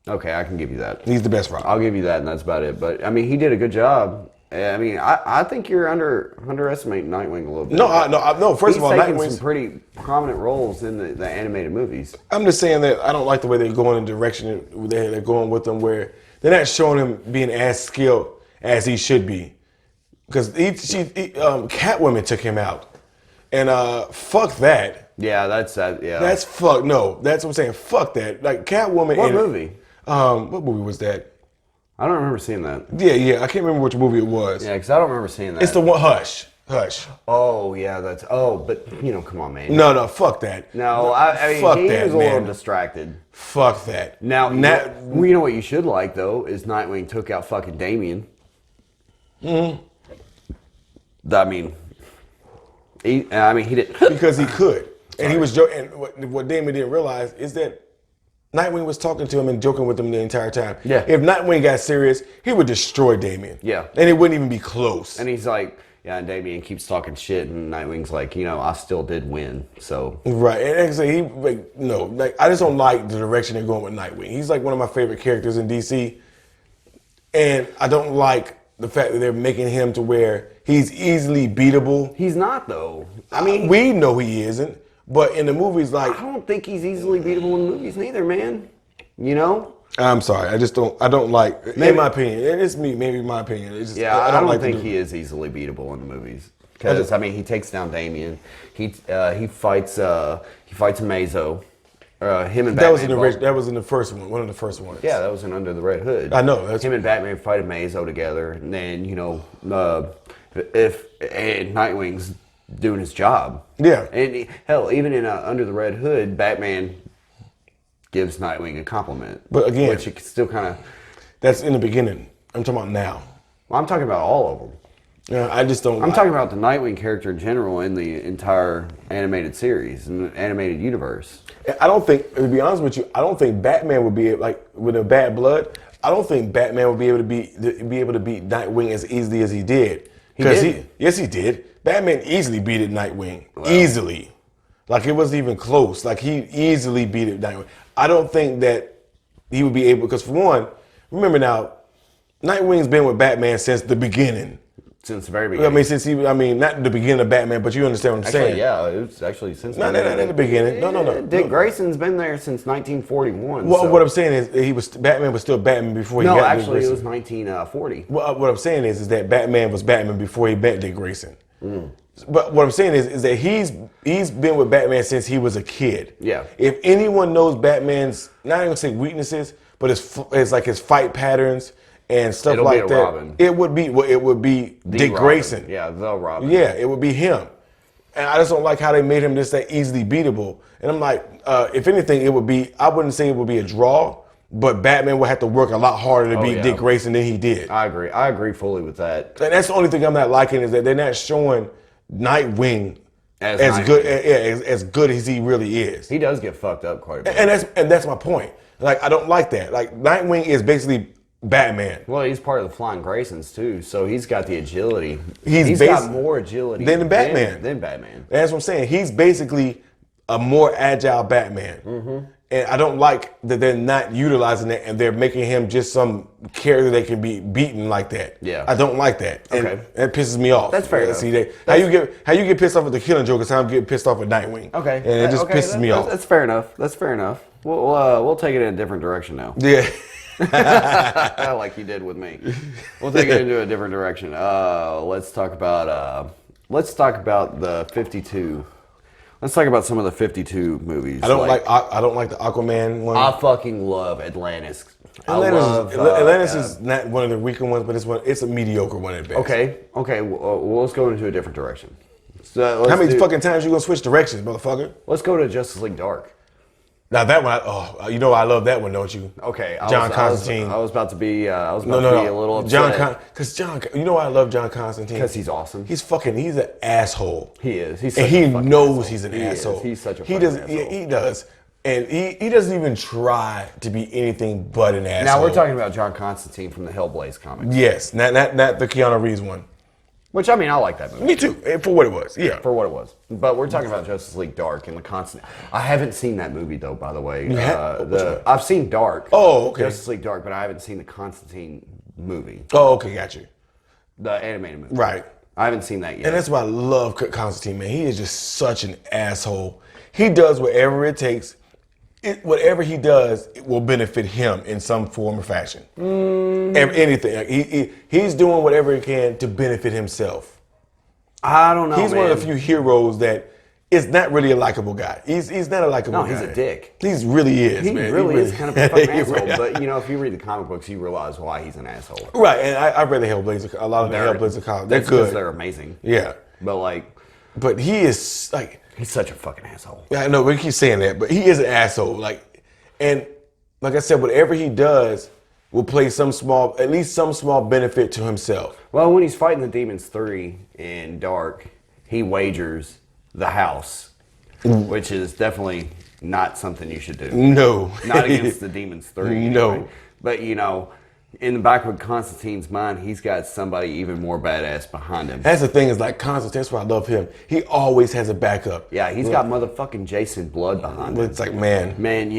Okay, I can give you that. He's the best Robin. I'll give you that, and that's about it. But I mean, he did a good job. I mean, I think you're underestimating Nightwing a little bit. No. First of all, Nightwing's taking some pretty prominent roles in the animated movies. I'm just saying that I don't like the way they're going in the direction they're going with them, where they're not showing him being as skilled as he should be. Because Catwoman took him out, and fuck that. Yeah, that's that. Yeah, that's fuck. No, that's what I'm saying. Fuck that. Like Catwoman. What movie? What movie was that? I don't remember seeing that. Yeah. I can't remember which movie it was. Yeah, because I don't remember seeing that. It's the one, Hush. Oh, yeah, but, come on, man. No, fuck that. No, I mean, fuck he that, was a little distracted. Fuck that. Now, you know what you should like, though, is Nightwing took out fucking Damian. Mm-hmm. I mean, he didn't. Because he could. And he was joking. And what Damian didn't realize is that Nightwing was talking to him and joking with him the entire time. Yeah. If Nightwing got serious, he would destroy Damian. Yeah. And it wouldn't even be close. And he's like, yeah, and Damian keeps talking shit, and Nightwing's like, I still did win, so. Right. And actually, I just don't like the direction they're going with Nightwing. He's like one of my favorite characters in DC. And I don't like the fact that they're making him to where he's easily beatable. He's not, though. I mean, we know he isn't. But in the movies, I don't think he's easily beatable in the movies neither, man. I'm sorry. I don't like, in my opinion, it's me, maybe my opinion. It's just, I don't think he is easily beatable in the movies. Because, he takes down Damian. He fights Mazo. Him and Batman. That was in the first one of the first ones. Yeah, that was in Under the Red Hood. I know. Him and Batman fight Mazo together. And then, if Nightwing's doing his job. Yeah. And hell, even in Under the Red Hood, Batman gives Nightwing a compliment. But again, which it still kind of. That's in the beginning. I'm talking about now. Well, I'm talking about all of them. Yeah, I just don't. I'm talking about the Nightwing character in general in the entire animated series and the animated universe. I don't think, to be honest with you, I don't think Batman would be with a Bad Blood. I don't think Batman would be able to beat Nightwing as easily as he did. Yes, he did. Batman easily beat Nightwing. Wow. Easily. Like, it wasn't even close. Like, he easily beat Nightwing. I don't think that he would be able, because for one, remember now, Nightwing's been with Batman since the beginning. Since the very I beginning. mean, not the beginning of Batman, but you understand what I'm saying. Yeah, it was actually since not in the beginning. No. Dick Grayson's been there since 1941. Well, so. what I'm saying is Batman was still Batman before he got Dick actually, Grayson. it was 1940. Well, what I'm saying is that Batman was Batman before he met Dick Grayson. But what I'm saying is that he's been with Batman since he was a kid. Yeah. If anyone knows Batman's, not even gonna say weaknesses, but it's like his fight patterns and stuff It'll like be that. Robin. It would be Dick Robin. Grayson. Yeah, the Robin. Yeah, it would be him. And I just don't like how they made him just that easily beatable. And I'm like, if anything, I wouldn't say it would be a draw, but Batman would have to work a lot harder to beat Dick Grayson than he did. I agree fully with that. And that's the only thing I'm not liking is that they're not showing Nightwing as good as he really is. He does get fucked up quite a bit. And that's my point. Like, I don't like that. Like, Nightwing is basically Batman. Well, he's part of the Flying Graysons too, so he's got the agility. He's got more agility than Batman. Than Batman. That's what I'm saying. He's basically a more agile Batman. Mm-hmm. And I don't like that they're not utilizing that and they're making him just some character that can be beaten like that. Yeah. I don't like that. And Okay. that pisses me off. That's fair enough. See, how you get pissed off at the Killing Joke is how I'm getting pissed off at Nightwing. Okay. And it just pisses me off. That's fair enough. That's fair enough. We'll take it in a different direction now. Yeah. Like you did with me. We'll take it into a different direction. Let's talk about the 52. Let's talk about some of the 52 movies. I don't like the Aquaman one. I fucking love Atlantis. Atlantis is not one of the weaker ones, but it's a mediocre one at best. Okay. Well, let's go into a different direction. So how many fucking times you gonna switch directions, motherfucker? Let's go to Justice League Dark. Now that one, I love that one, don't you? Okay, John Constantine. I was about to be a little upset. Because I love John Constantine. Because he's awesome. He's an asshole. He is. And he knows he's an asshole. He's such a fucking asshole. Yeah, he does. And he doesn't even try to be anything but an asshole. Now we're talking about John Constantine from the Hellblaze comics. Yes, not the Keanu Reeves one. Which, I mean, I like that movie. Me too, for what it was, yeah. For what it was. But we're talking about Justice League Dark and the constant... I haven't seen that movie, though, by the way. I've seen Dark. Oh, okay. Justice League Dark, but I haven't seen the Constantine movie. Oh, okay, got you. The animated movie. Right. I haven't seen that yet. And that's why I love Constantine, man. He is just such an asshole. He does whatever it takes. Whatever he does, it will benefit him in some form or fashion. Anything. He's doing whatever he can to benefit himself. I don't know, He's one of the few heroes that is not really a likable guy. He's not a likable guy. No, he's a dick. He really is, He man. really is kind of a fucking asshole. really- But, if you read the comic books, you realize why he's an asshole. Right, and I've read the Hellblazer, a lot of the Hellblazer comics. They're That's because good. they're amazing. Yeah. But he is, like... He's such a fucking asshole. I know, we keep saying that, but he is an asshole. And like I said, whatever he does will play at least some small benefit to himself. Well, when he's fighting the Demons 3 in Dark, he wagers the house, which is definitely not something you should do. No. Not against the Demons 3. No. Anyway. But, in the back of Constantine's mind, he's got somebody even more badass behind him. That's the thing is like Constantine, that's why I love him. He always has a backup. Yeah, he's got motherfucking Jason Blood behind him. It's like, man. Man,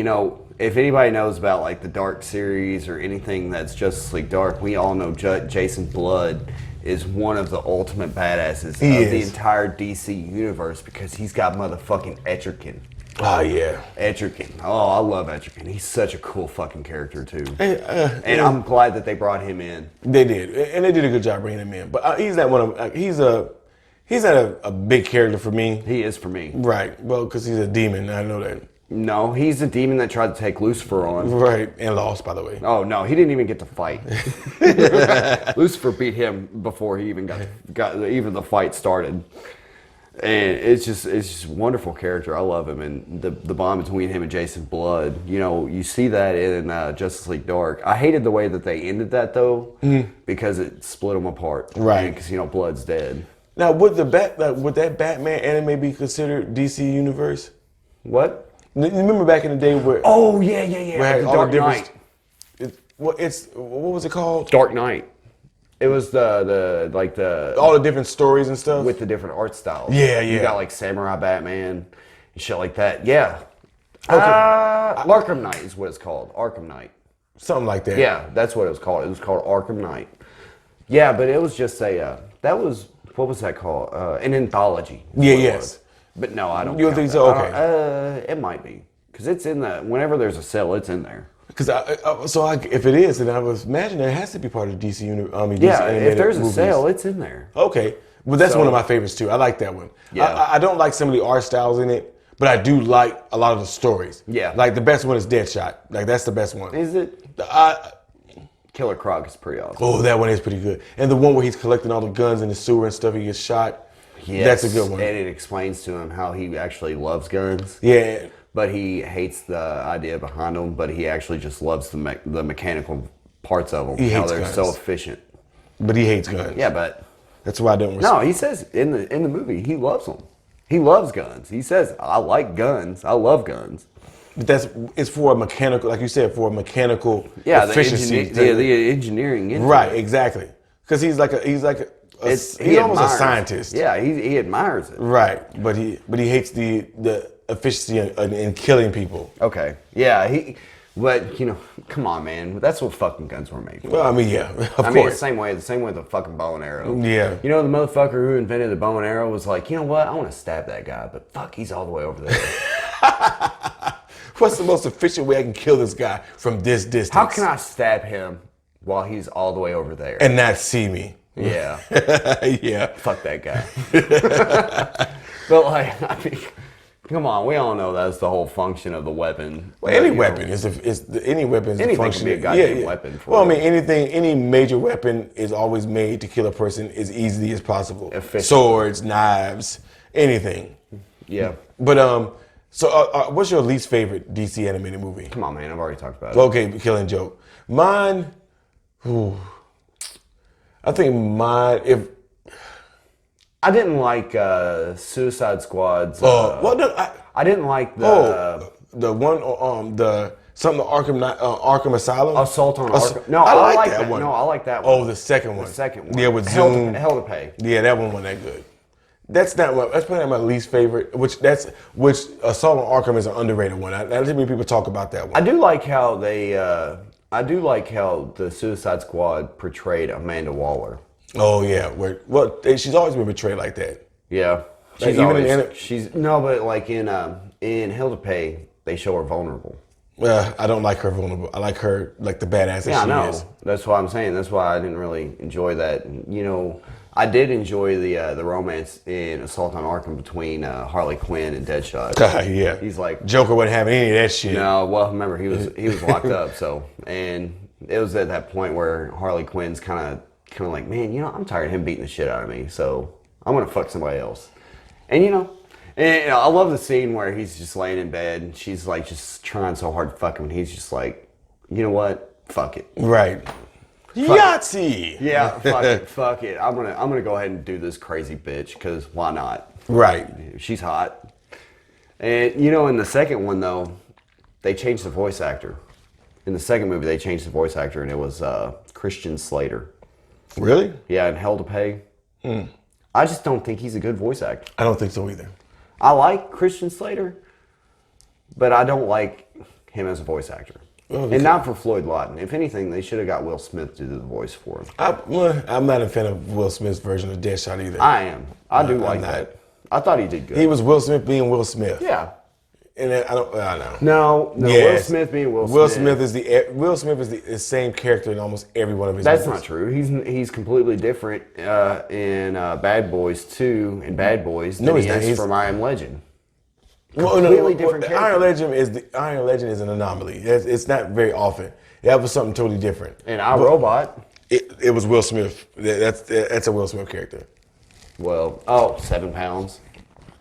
if anybody knows about like the Dark series or anything that's Justice League Dark, we all know Jason Blood is one of the ultimate badasses of the entire DC universe because he's got motherfucking Etrigan. Oh, yeah. Etrigan. Oh, I love Etrigan. He's such a cool fucking character, too. And I'm glad that they brought him in. They did. And they did a good job bringing him in. But he's not one of he's not a big character for me. He is for me. Right. Well, because he's a demon. I know that. No, he's a demon that tried to take Lucifer on. Right. And lost, by the way. Oh, no. He didn't even get to fight. Lucifer beat him before he even got even the fight started. And it's just a wonderful character. I love him, and the bond between him and Jason Blood. You see that in Justice League Dark. I hated the way that they ended that though, because it split them apart. Right. Because Blood's dead. Now, would that Batman anime be considered DC Universe? What? You remember back in the day where? Oh yeah. Where The all Dark the different. Knight. What was it called? Dark Knight. It was the all the different stories and stuff with the different art styles. Yeah. You got like Samurai Batman and shit like that. Yeah. Okay. Arkham Knight is what it's called. Arkham Knight. Something like that. Yeah, that's what it was called. It was called Arkham Knight. Yeah, but it was just a That was, what was that called? An anthology. Yeah, yes. But no, I don't. You don't think so? Okay. It might be because it's in the. Whenever there's a sale, it's in there. Because if it is, then I was imagining it has to be part of DC. DC Yeah, animated if there's a movies. sale, it's in there. Okay, well that's one of my favorites too. I like that one. Yeah. I don't like some of the art styles in it, but I do like a lot of the stories. Yeah. Like the best one is Deadshot. Like that's the best one. Is it? Killer Croc is pretty awesome. Oh, that one is pretty good. And the one where he's collecting all the guns in the sewer and stuff, he gets shot. Yes, that's a good one. And it explains to him how he actually loves guns. Yeah. But he hates the idea behind them. But he actually just loves the mechanical parts of them. He how hates they're guns. so efficient. But he hates guns. Yeah, but that's why I don't respect. no, he says in the movie he loves them. He loves guns. He says, "I like guns. I love guns." But it's for a mechanical, like you said, for a mechanical Yeah, efficiency. the engineering. Into Right, it. exactly. Because he's almost admires a scientist. Yeah, he admires it. Right, but he hates the efficiency in killing people. Okay. Yeah, but come on, man. That's what fucking guns were made for. Well, I mean, yeah, of I mean, course. the same way with the fucking bow and arrow. Yeah. You know, the motherfucker who invented the bow and arrow was like, you know what? I want to stab that guy, but fuck, he's all the way over there. What's the most efficient way I can kill this guy from this distance? How can I stab him while he's all the way over there? and not see me? Yeah. Yeah. Fuck that guy. But like, I mean, come on, we all know that's the whole function of the weapon. Well, any weapon is any weapon is a Anything function. can be a goddamn weapon for Well, I you. mean, any major weapon is always made to kill a person as easily as possible. Efficient. Swords, knives, anything. Yeah. But so what's your least favorite DC animated movie? Come on, man. I've already talked about it. Okay, Killing Joke. Mine. I think mine. If I didn't like Suicide Squad's. well, no, I didn't like the the one Arkham Asylum. Assault on Ass- Arkham. No, I like that one. No, I like that one. Oh, the second one. The second one. Yeah, with Hell Zoom. to, Hell to Pay. Yeah, that one wasn't that good. That's probably not my least favorite. Which Assault on Arkham is an underrated one. Not too many people talk about that one. I do like how they. I do like how the Suicide Squad portrayed Amanda Waller. Oh yeah, she's always been portrayed like that. Yeah, Like, she's even always, in- she's no, but like in Hell to Pay, they show her vulnerable. I don't like her vulnerable. I like her like the badass that Yeah, I she know. is. That's what I'm saying. That's why I didn't really enjoy that. You know, I did enjoy the romance in Assault on Arkham between Harley Quinn and Deadshot. Yeah, He's like, Joker wouldn't have any of that shit. no, well, remember he was locked up. So, and it was at that point where Harley Quinn's kind of like, man, I'm tired of him beating the shit out of me. So I'm gonna fuck somebody else. And I love the scene where he's just laying in bed and she's like just trying so hard to fuck him, and he's just like, you know what? Fuck it. Right. Yahtzee. Yeah, fuck it. I'm gonna go ahead and do this crazy bitch because why not? Right. She's hot. And in the second one though, they changed the voice actor. In the second movie, they changed the voice actor, and it was Christian Slater. Really? Yeah, in Hell to Pay. I just don't think he's a good voice actor. I don't think so either. I like Christian Slater, but I don't like him as a voice actor. Oh, And not for Floyd Lawton. If anything, they should have got Will Smith to do the voice for him. I'm not a fan of Will Smith's version of Deadshot either. I am. I do I'm like not. that. I thought he did good. He was Will Smith being Will Smith. Yeah. And I don't know. No. Yes. Will Smith being Will Smith. Will Smith is the same character in almost every one of his That's movies. not true. He's completely different in Bad Boys 2 and Bad Boys than No, he's he not. is He's- from I Am Legend. Completely different the character. Iron Legend is an anomaly. It's not very often. That was something totally different. And iRobot, It was Will Smith. That's a Will Smith character. 7 pounds.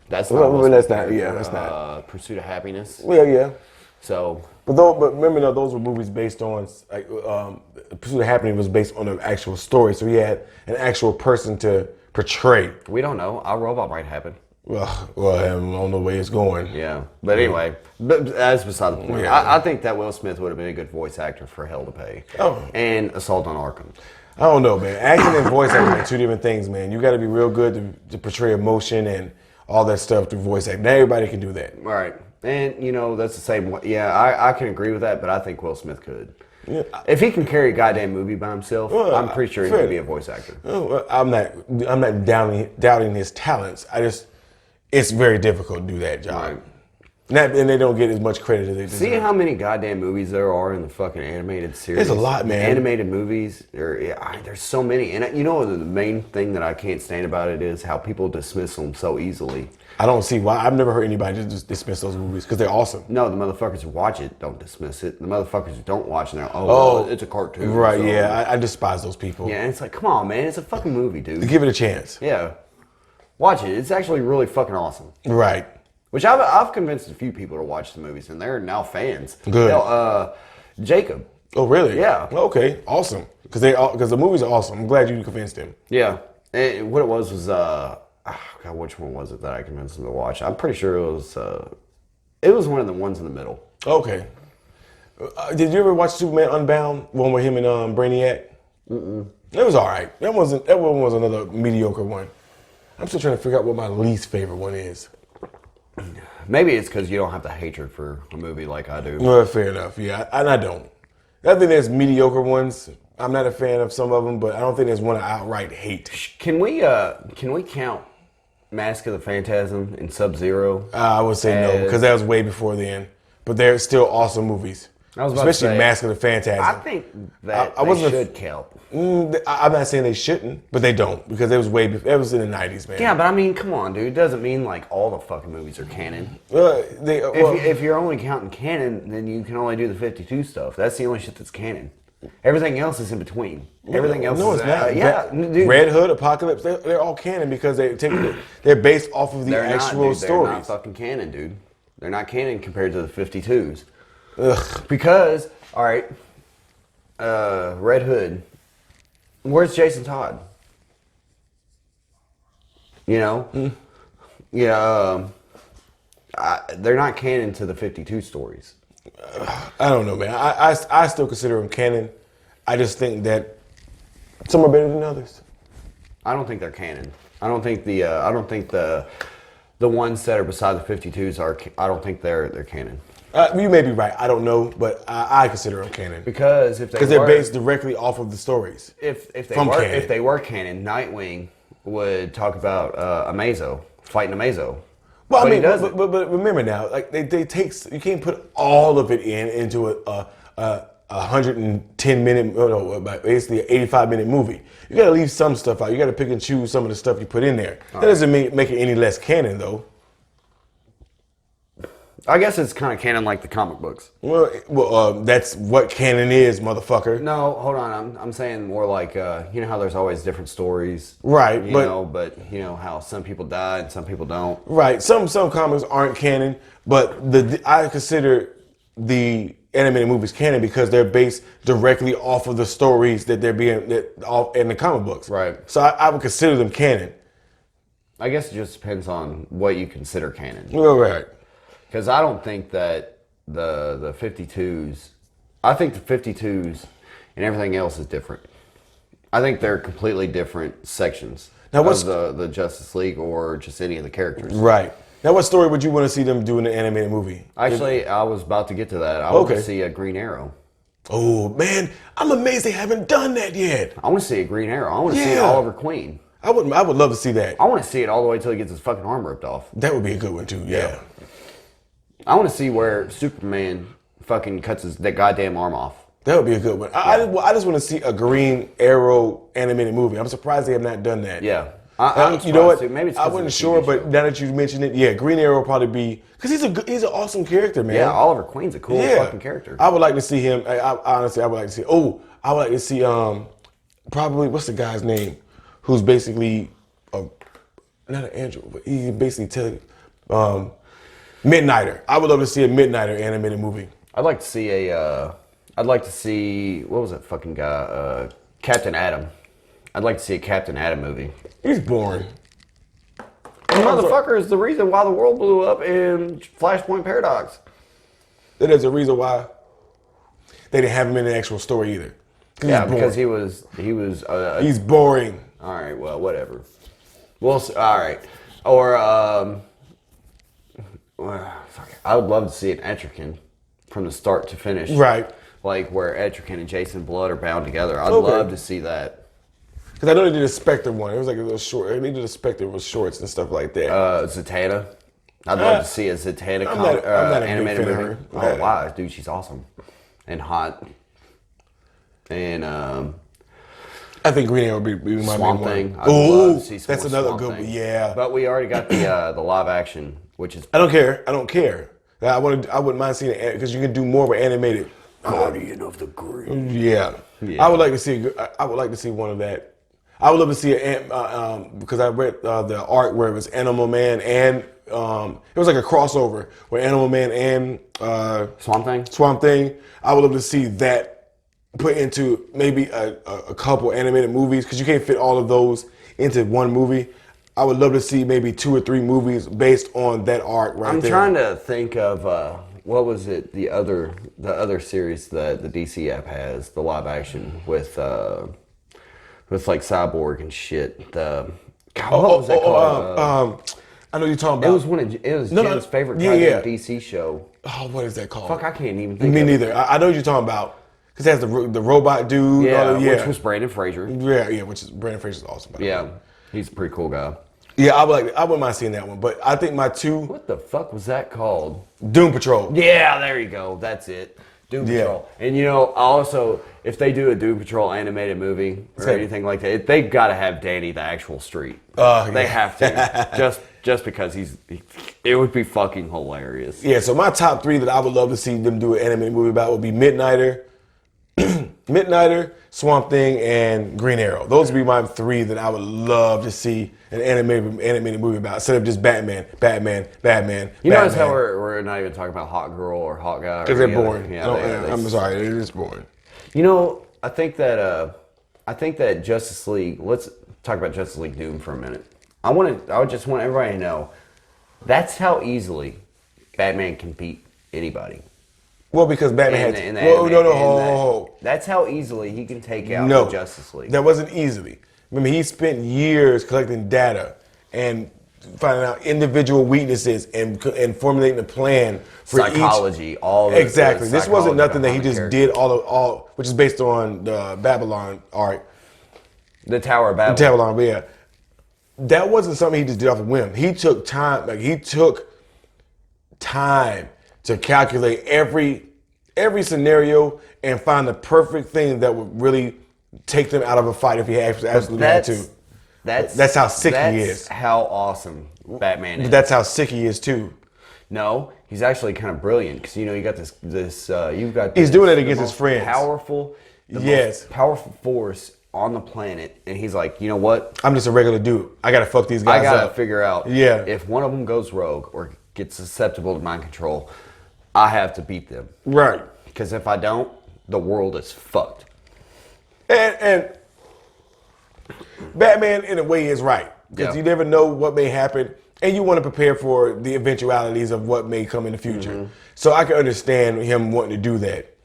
That's not. Well, Will that's Smith's not- yeah, character. that's Pursuit of Happiness. Well, yeah. So But remember, those were movies based on like Pursuit of Happiness was based on an actual story, so he had an actual person to portray. we don't know. iRobot might happen. Well, I don't know where it's going. Yeah. But anyway, that's beside the point. Yeah. I think that Will Smith would have been a good voice actor for Hell to Pay. Oh. And Assault on Arkham. I don't know, man. Acting and voice acting are two different things, man. You got to be real good to portray emotion and all that stuff through voice acting. Not everybody can do that. All right. And, that's the same way. Yeah, I can agree with that, but I think Will Smith could. Yeah. If he can carry a goddamn movie by himself, Well, I'm pretty sure he fair. could be a voice actor. Well, I'm not doubting his talents. It's very difficult to do that job. Right. And they don't get as much credit as they deserve. See how many goddamn movies there are in the fucking animated series? There's a lot, man. Animated movies, there's so many. And you know the main thing that I can't stand about it is how people dismiss them so easily. I don't see why. I've never heard anybody just dismiss those movies because they're awesome. No, the motherfuckers who watch it don't dismiss it. The motherfuckers who don't watch it, they're well, it's a cartoon. Right, so. yeah. I despise those people. Yeah, and it's like, come on, man. It's a fucking movie, dude. Give it a chance. Yeah. Watch it. It's actually really fucking awesome. Right. Which I've convinced a few people to watch the movies, and they're now fans. Good. Hell, Jacob. Oh, really? Yeah. Okay, awesome. Because the movies are awesome. I'm glad you convinced him. Yeah. And what it was God, which one was it that I convinced him to watch? I'm pretty sure it was one of the ones in the middle. Okay. Did you ever watch Superman Unbound? One with him and Brainiac? Mm-mm. It was all right. That one was another mediocre one. I'm still trying to figure out what my least favorite one is. Maybe it's because you don't have the hatred for a movie like I do. Well, fair enough. Yeah, and I don't. I think there's mediocre ones. I'm not a fan of some of them, but I don't think there's one I outright hate. Can we count Mask of the Phantasm and Sub-Zero? I would say no, because that was way before then. But they're still awesome movies. I was about to Especially say, Mask of the Phantasm. I think that I wasn't should count. I'm not saying they shouldn't, but they don't, because it was way before. It was in the 90s, man. Yeah, but I mean, come on, dude. It doesn't mean like all the fucking movies are canon. If you're only counting canon, then you can only do the 52 stuff. That's the only shit that's canon. Everything else is in between. Everything else no, is it's not. yeah, dude. Red Hood, Apocalypse, they're all canon because they're based off of the actual stories. They're not fucking canon, dude. They're not canon compared to the 52s. Ugh. Because, all right, Red Hood. Where's Jason Todd? You know? Yeah, they're not canon to the 52 stories. I don't know, man. I still consider them canon. I just think that some are better than others. I don't think they're canon. I don't think the ones that are beside the 52s are. I don't think they're canon. You may be right. I don't know, but I consider them canon Because they're based directly off of the stories. If canon. If they were canon, Nightwing would talk about Amazo fighting Amazo. Well, but I mean, he doesn't. but remember now, like they take, you can't put all of it into a 110-minute, basically an 85-minute movie. You got to leave some stuff out. You got to pick and choose some of the stuff you put in there. That doesn't make it any less canon, though. I guess it's kind of canon like the comic books. Well, that's what canon is, motherfucker. No, hold on. I'm saying more like you know how there's always different stories, right? But you know how some people die and some people don't. Right. Some comics aren't canon, but I consider the animated movies canon because they're based directly off of the stories that off in the comic books. Right. So I would consider them canon. I guess it just depends on what you consider canon. Well, right. Because I don't think that the 52s, I think the 52s and everything else is different. I think they're completely different sections of the Justice League or just any of the characters. Right. Now, what story would you want to see them do in an animated movie? Actually, I was about to get to that. I want to see a Green Arrow. Oh, man. I'm amazed they haven't done that yet. I want to see a Green Arrow. I want to see an Oliver Queen. I would love to see that. I want to see it all the way until he gets his fucking arm ripped off. That would be a good one, too. Yeah. I want to see where Superman fucking cuts that goddamn arm off. That would be a good one. I just want to see a Green Arrow animated movie. I'm surprised they have not done that. Yeah. You know what? Too. Maybe it's I wasn't sure, but now that you mentioned it, yeah, Green Arrow will probably be because he's an awesome character, man. Yeah, Oliver Queen's a cool fucking character. I would like to see him. Honestly, I would like to see. I would like to see. Probably what's the guy's name? Who's basically not an angel, but he basically Midnighter. I would love to see a Midnighter animated movie. I'd like to see what was that fucking guy? Captain Atom. I'd like to see a Captain Atom movie. He's boring. The motherfucker is the reason why the world blew up in Flashpoint Paradox. That is a reason why they didn't have him in the actual story either. Yeah, because he was. He's boring. All right, well, whatever. Well, all right, or I would love to see an Etrigan from the start to finish. Right. like where Etrigan and Jason Blood are bound together. I'd Okay. love to see that. Because I know they did a Spectre one. It was like a little short. They did a Spectre with shorts and stuff like that. Zatanna. I'd love to see a Zatanna I'm not a big animated fan of movie. her. Oh, wow. Dude, she's awesome. And hot. And I think Green Arrow would be my Swamp main Thing. one. I'd love to see some That's more another Swamp good one. Thing. Yeah. But we already got the live action, which is I don't care. I wouldn't mind seeing it because you can do more of an animated. Guardian of the Green. Yeah. I would like to see. I would like to see one of that. I would love to see because I read the art where it was Animal Man and it was like a crossover where Animal Man and Swamp Thing. I would love to see that put into maybe a couple animated movies because you can't fit all of those into one movie. I would love to see maybe 2 or 3 movies based on that art there. I'm trying to think of what was it? The other series that the DC app has, the live action with like Cyborg and shit. What was that called? I know you're talking about. It was Jen's favorite kind of DC show. Oh, what is that called? Fuck, I can't even think. Me of neither. It. I know what you're talking about because it has the robot dude. Yeah, which was Brandon Fraser. Yeah, which is Brandon Fraser's awesome. Yeah, he's a pretty cool guy. Yeah, I wouldn't mind seeing that one, but I think my 2. What the fuck was that called? Doom Patrol. Yeah, there you go. That's it. Doom Patrol. And also, if they do a Doom Patrol animated movie or anything like that, they've got to have Danny the actual street. They have to. just because it would be fucking hilarious. Yeah, so my top 3 that I would love to see them do an animated movie about would be Midnighter, Swamp Thing, and Green Arrow. Those would be my 3 that I would love to see an animated movie about instead of just Batman. You notice how we're not even talking about Hot Girl or Hot Guy? Because they're boring. Yeah, I'm sorry, they're just boring. I think that Justice League. Let's talk about Justice League Doom for a minute. I would just want everybody to know that's how easily Batman can beat anybody. Well, because Batman had. That's how easily he can take out the Justice League. That wasn't easily. Remember, he spent years collecting data and finding out individual weaknesses and formulating a plan for psychology. Exactly. This wasn't nothing that he just did all, which is based on the Babylon art. The Tower of Babylon. Yeah. That wasn't something he just did off a whim. He took time. He took time to calculate every scenario and find the perfect thing that would really take them out of a fight if he absolutely had to. That's how sick he is. That's how awesome Batman is. But that's how sick he is too. No, he's actually kind of brilliant because you got you've got. He's doing it against his friends. Most powerful force on the planet, and he's like, you know what? I'm just a regular dude. I gotta fuck these guys up. I gotta figure out if one of them goes rogue or gets susceptible to mind control, I have to beat them. Right. Because if I don't, the world is fucked. And Batman, in a way, is right. Because you never know what may happen, and you want to prepare for the eventualities of what may come in the future. Mm-hmm. So I can understand him wanting to do that.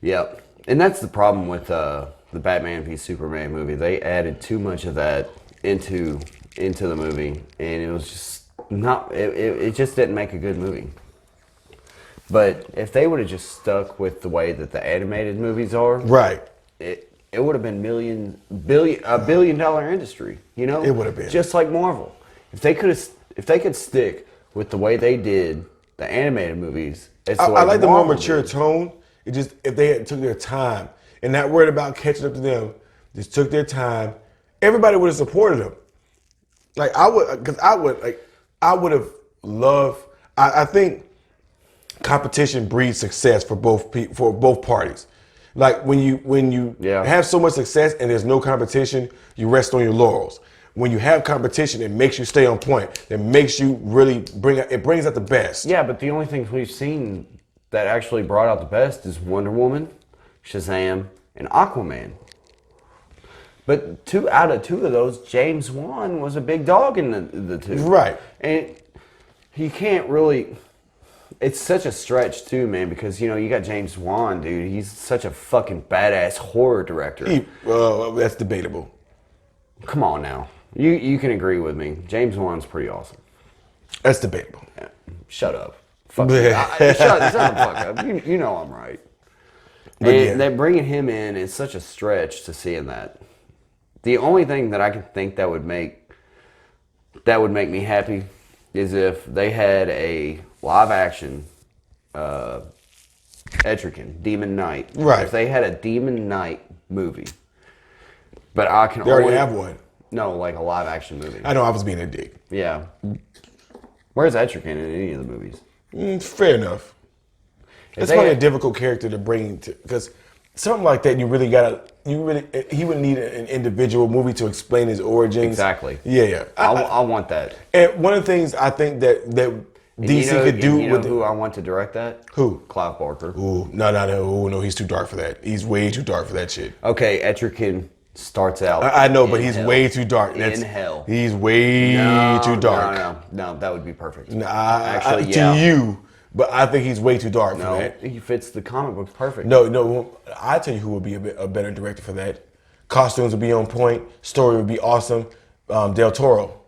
Yep. And that's the problem with the Batman v Superman movie. They added too much of that into the movie, and it was just not. It just didn't make a good movie. But if they would have just stuck with the way that the animated movies are, right, it would have been a $1 billion industry. It would have been just like Marvel. If they could stick with the way they did the animated movies, I like the more mature tone. It just if they had took their time and not worried about catching up to them, just took their time, everybody would have supported them. Like I would have loved. I think competition breeds success for both parties. Like when you have so much success and there's no competition, you rest on your laurels. When you have competition, it makes you stay on point. It makes you really brings out the best. Yeah, but the only things we've seen that actually brought out the best is Wonder Woman, Shazam, and Aquaman. But out of two of those, James Wan was a big dog in the two. Right. And he can't really. It's such a stretch too, man, because you got James Wan, dude. He's such a fucking badass horror director. That's debatable. Come on now, you can agree with me. James Wan's pretty awesome. That's debatable. Yeah. Shut up. Fuck. Shut the fuck up. You know I'm right. And that bringing him in is such a stretch to seeing that. The only thing that I can think that would make me happy is if they had a live action Etrigan, Demon Knight. Right. If they had a Demon Knight movie. But I can They already have one. No, like a live action movie. I know I was being a dick. Yeah. Where's Etrigan in any of the movies? Fair enough. It's probably a difficult character to bring to, because something like that he would need an individual movie to explain his origins. Exactly. Yeah. I want that. And one of the things I think that DC could do with who I want to direct that? Who? Clive Barker. Ooh, no, he's too dark for that. He's way too dark for that shit. Okay, Etrigan starts out. I know, but he's way too dark. In hell. He's way too dark. No, that would be perfect. Actually, to you, but I think he's way too dark for that. He fits the comic book perfect. No, I tell you who would be a better director for that. Costumes would be on point. Story would be awesome. Del Toro.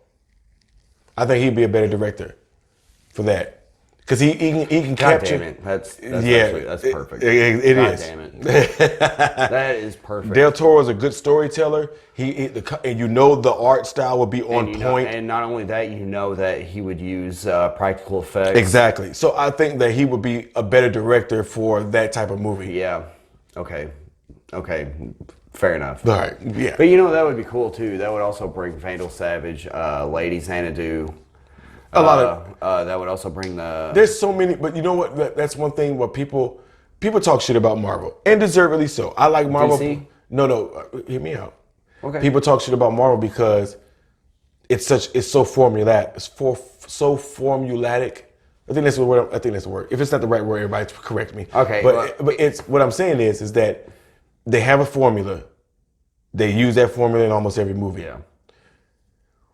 I think he'd be a better director for that. Because he can capture. God damn it. That's perfect. It is. Damn it. That is perfect. Del Toro is a good storyteller. And you know the art style would be on point. And not only that, you know that he would use practical effects. Exactly. So I think that he would be a better director for that type of movie. Yeah. Okay. Fair enough. All right. Yeah. But that would be cool too. That would also bring Vandal Savage, Lady Xanadu. A lot of that would also bring the. There's so many, but you know what? That's one thing where people talk shit about Marvel, and deservedly so. I like Marvel. DC? No, hear me out. Okay. People talk shit about Marvel because it's so formulatic. It's so formulatic. I think that's the word. If it's not the right word, everybody correct me. Okay. But it's what I'm saying is that they have a formula. They use that formula in almost every movie. Yeah.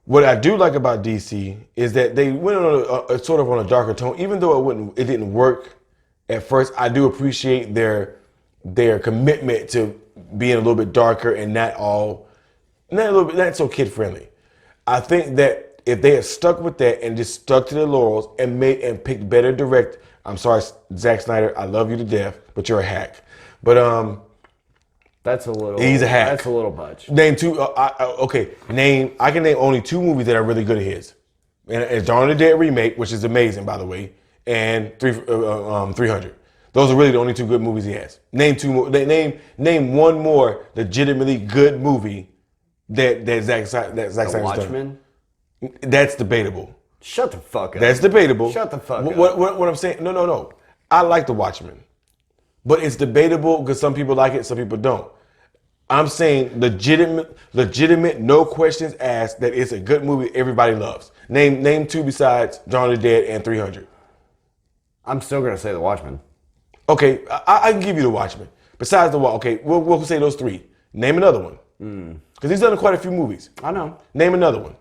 What I do like about DC is that they went on a sort of on a darker tone, even though it didn't work at first. I do appreciate their commitment to being a little bit darker and not so kid friendly. I think that if they had stuck with that and just stuck to their laurels and picked better direct, I'm sorry, Zack Snyder, I love you to death, but you're a hack. But that's a little. He's a hack. That's a little much. Name two. Okay. I can name only two movies that are really good of his, and it's Dawn of the Dead remake, which is amazing, by the way, and 300. Those are really the only two good movies he has. Name two more. Name one more legitimately good movie that Zack Snyder's done. Watchmen. That's debatable. Shut the fuck up. That's debatable. Shut the fuck up. What I'm saying? No. I like The Watchmen. But it's debatable because some people like it, some people don't. I'm saying legitimate, no questions asked, that it's a good movie everybody loves. Name two besides Dawn of the Dead and 300. I'm still going to say The Watchmen. Okay, I can give you The Watchmen. Besides we'll say those three. Name another one. Because he's done quite a few movies. I know. Name another one.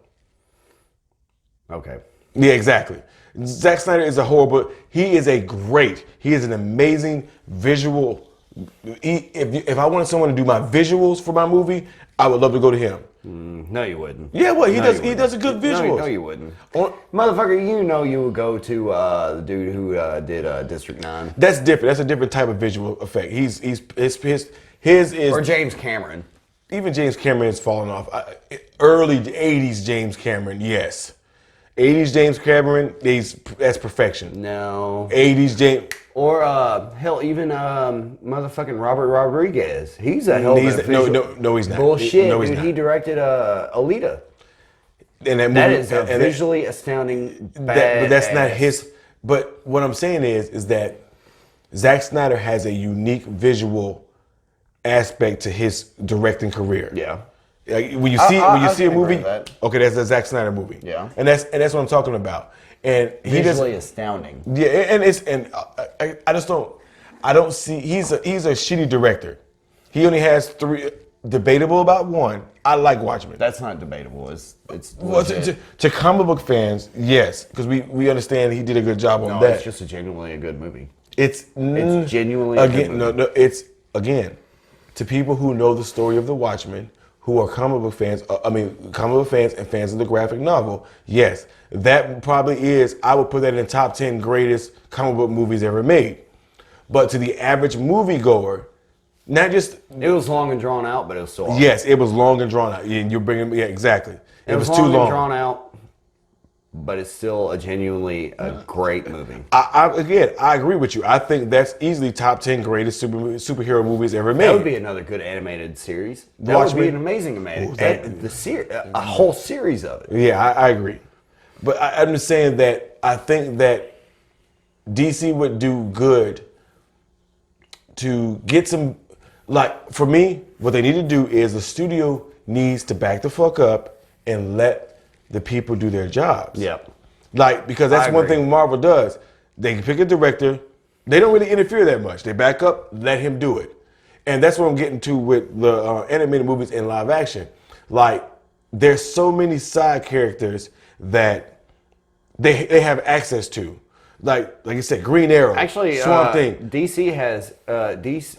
Okay. Yeah, exactly. Zack Snyder is he is an amazing visual. If I wanted someone to do my visuals for my movie, I would love to go to him. No, you wouldn't. Yeah, he does a good visuals. No, you wouldn't. Motherfucker, you would go to the dude who did District 9. That's different. That's a different type of visual effect. His is. Or James Cameron. Even James Cameron has fallen off. Early 80s James Cameron, yes. 80s James Cameron, that's perfection. No. 80s James. Or hell, even motherfucking Robert Rodriguez. He's a hell of a visual. No, he's not. Bullshit, no, he's dude. not. He directed Alita. And that is a visually astounding bad. But that's not his. But what I'm saying is that Zack Snyder has a unique visual aspect to his directing career. Yeah. Like, when you see a movie, that. That's a Zack Snyder movie. Yeah. And that's what I'm talking about. And he visually astounding. Yeah, I just don't see. He's a shitty director. He only has three. Debatable about one. I like Watchmen. That's not debatable. It's well, to comic book fans, yes, because we understand he did a good job on that. It's just genuinely a good movie. It's genuinely a good movie. No. It's to people who know the story of the Watchmen, who are comic book fans. Comic book fans and fans of the graphic novel. Yes, that probably is. I would put that in the top 10 greatest comic book movies ever made. But to the average moviegoer, Not just It was long and drawn out, but it was so awesome. yes, it was long and drawn out. And you're bringing exactly. It was too long long. and drawn out, but it's still a genuinely great movie. I agree with you. I think that's easily top 10 greatest superhero movies ever made. That would be another good animated series. That would be an amazing animated a whole series of it. Yeah, I agree. But I'm just saying that I think that DC would do good to get some, like, for me, what they need to do is the studio needs to back the fuck up and let the people do their jobs. Yep. Like, because that's one thing Marvel does. They can pick a director. They don't really interfere that much. They back up, let him do it. And that's what I'm getting to with the animated movies and live action. Like, there's so many side characters that they have access to. Like you said, Green Arrow, Actually, Swamp Thing. DC has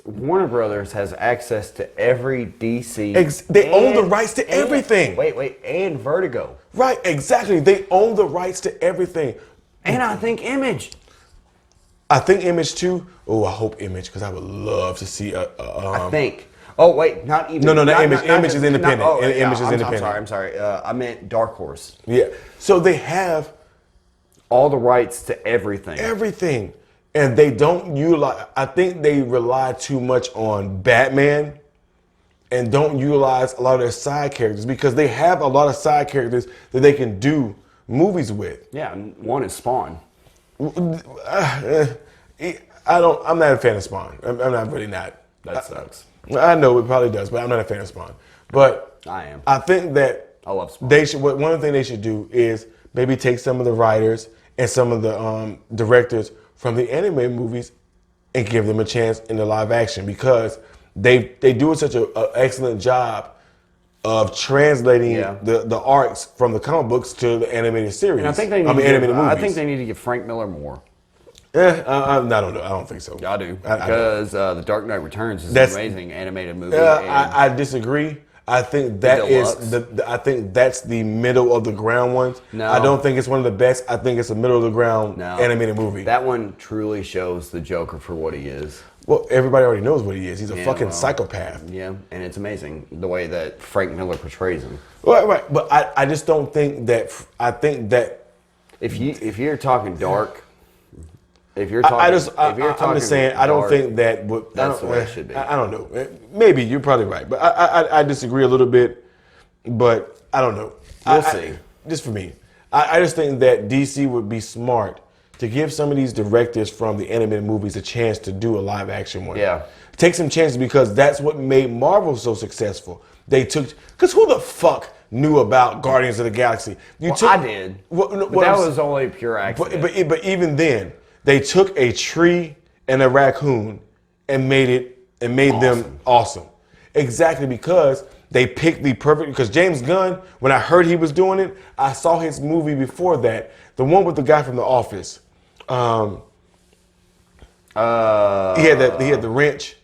Warner Brothers has access to every DC. They own the rights to everything. Wait, and Vertigo. Right, exactly. They own the rights to everything. And I think Image. I think Image too. Oh, I hope Image, because I would love to see I think. Oh wait, not even. No, not, Image. Image is independent. Image is independent. I'm sorry. I meant Dark Horse. Yeah. So they have all the rights to everything. Everything. And they don't utilize, I think they rely too much on Batman and don't utilize a lot of their side characters because they have a lot of side characters that they can do movies with. Yeah, one is Spawn. I'm not a fan of Spawn. I'm not really not. That sucks. I know it probably does, but I'm not a fan of Spawn. But I am. I think that I love Spawn. They should. One of the things they should do is maybe take some of the writers and some of the directors from the anime movies and give them a chance in the live action because they do such an excellent job of translating the arcs from the comic books to the animated series. And I think they need to give Frank Miller more. I don't know. I don't think so. I do because The Dark Knight Returns is an amazing animated movie. I disagree. I think that is I think that's the middle of the ground ones. No. I don't think it's one of the best. I think it's a middle of the ground animated movie. That one truly shows the Joker for what he is. Well, everybody already knows what he is. He's a fucking psychopath. Yeah, and it's amazing the way that Frank Miller portrays him. Right. But I just don't think that. I think that if you're talking dark. If you're talking, I'm just saying. I don't think that. That's the way it should be. I don't know. Maybe you're probably right, but I disagree a little bit. But I don't know. We'll see. Just for me, I just think that DC would be smart to give some of these directors from the animated movies a chance to do a live action one. Yeah. Take some chances because that's what made Marvel so successful. Because who the fuck knew about Guardians of the Galaxy? I did. But that was only pure accident. But even then. They took a tree and a raccoon and made them awesome. Exactly because they picked the perfect. Because James Gunn, when I heard he was doing it, I saw his movie before that, the one with the guy from The Office. He had the wrench.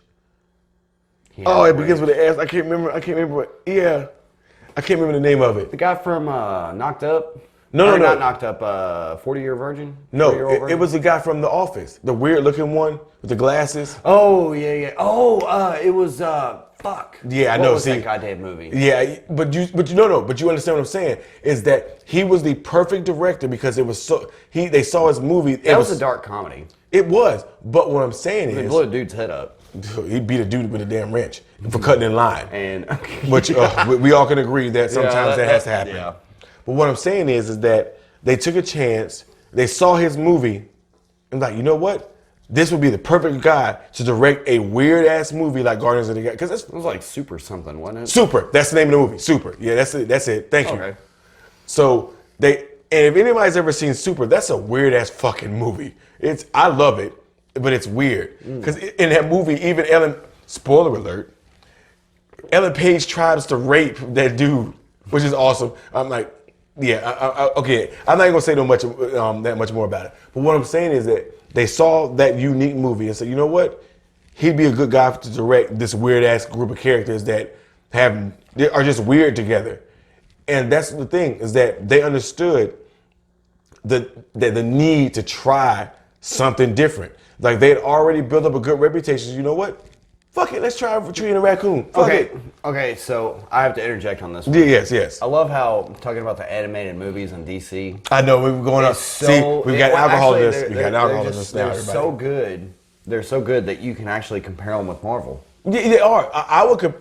It begins with an S. I can't remember what. Yeah, I can't remember the name of it. The guy from Knocked Up. No, not Knocked Up. 40-Year Virgin. No, it was the guy from The Office, the weird-looking one with the glasses. Oh yeah. Oh, it was fuck. Yeah, I know. What was that goddamn movie? Yeah, but you understand what I'm saying is that he was the perfect director because it was so they saw his movie. That was a dark comedy. It was, but what I'm saying is he blew a dude's head up. He beat a dude with a damn wrench for cutting in line. And which we all can agree that sometimes that has to happen. Yeah. But what I'm saying is that they took a chance. They saw his movie and like, you know what? This would be the perfect guy to direct a weird ass movie like Guardians of the Galaxy. Because it was like Super something, wasn't it? Super. That's the name of the movie. Super. Yeah, that's it. Thank you. Okay. So and if anybody's ever seen Super, that's a weird ass fucking movie. I love it, but it's weird because in that movie, even Ellen. Spoiler alert. Ellen Page tries to rape that dude, which is awesome. I'm like. Yeah, okay. I'm not even gonna say that much more about it. But what I'm saying is that they saw that unique movie and said, you know what? He'd be a good guy to direct this weird ass group of characters that are just weird together. And that's the thing is that they understood the need to try something different. Like they had already built up a good reputation. You know what? Fuck it, let's try treating a raccoon. Fuck it. Okay, so I have to interject on this one. Yes. I love how talking about the animated movies in DC. I know we were going up. See, we've got alcohol in this. We got alcohol in this now. They're so good. They're so good that you can actually compare them with Marvel. Yeah, they are.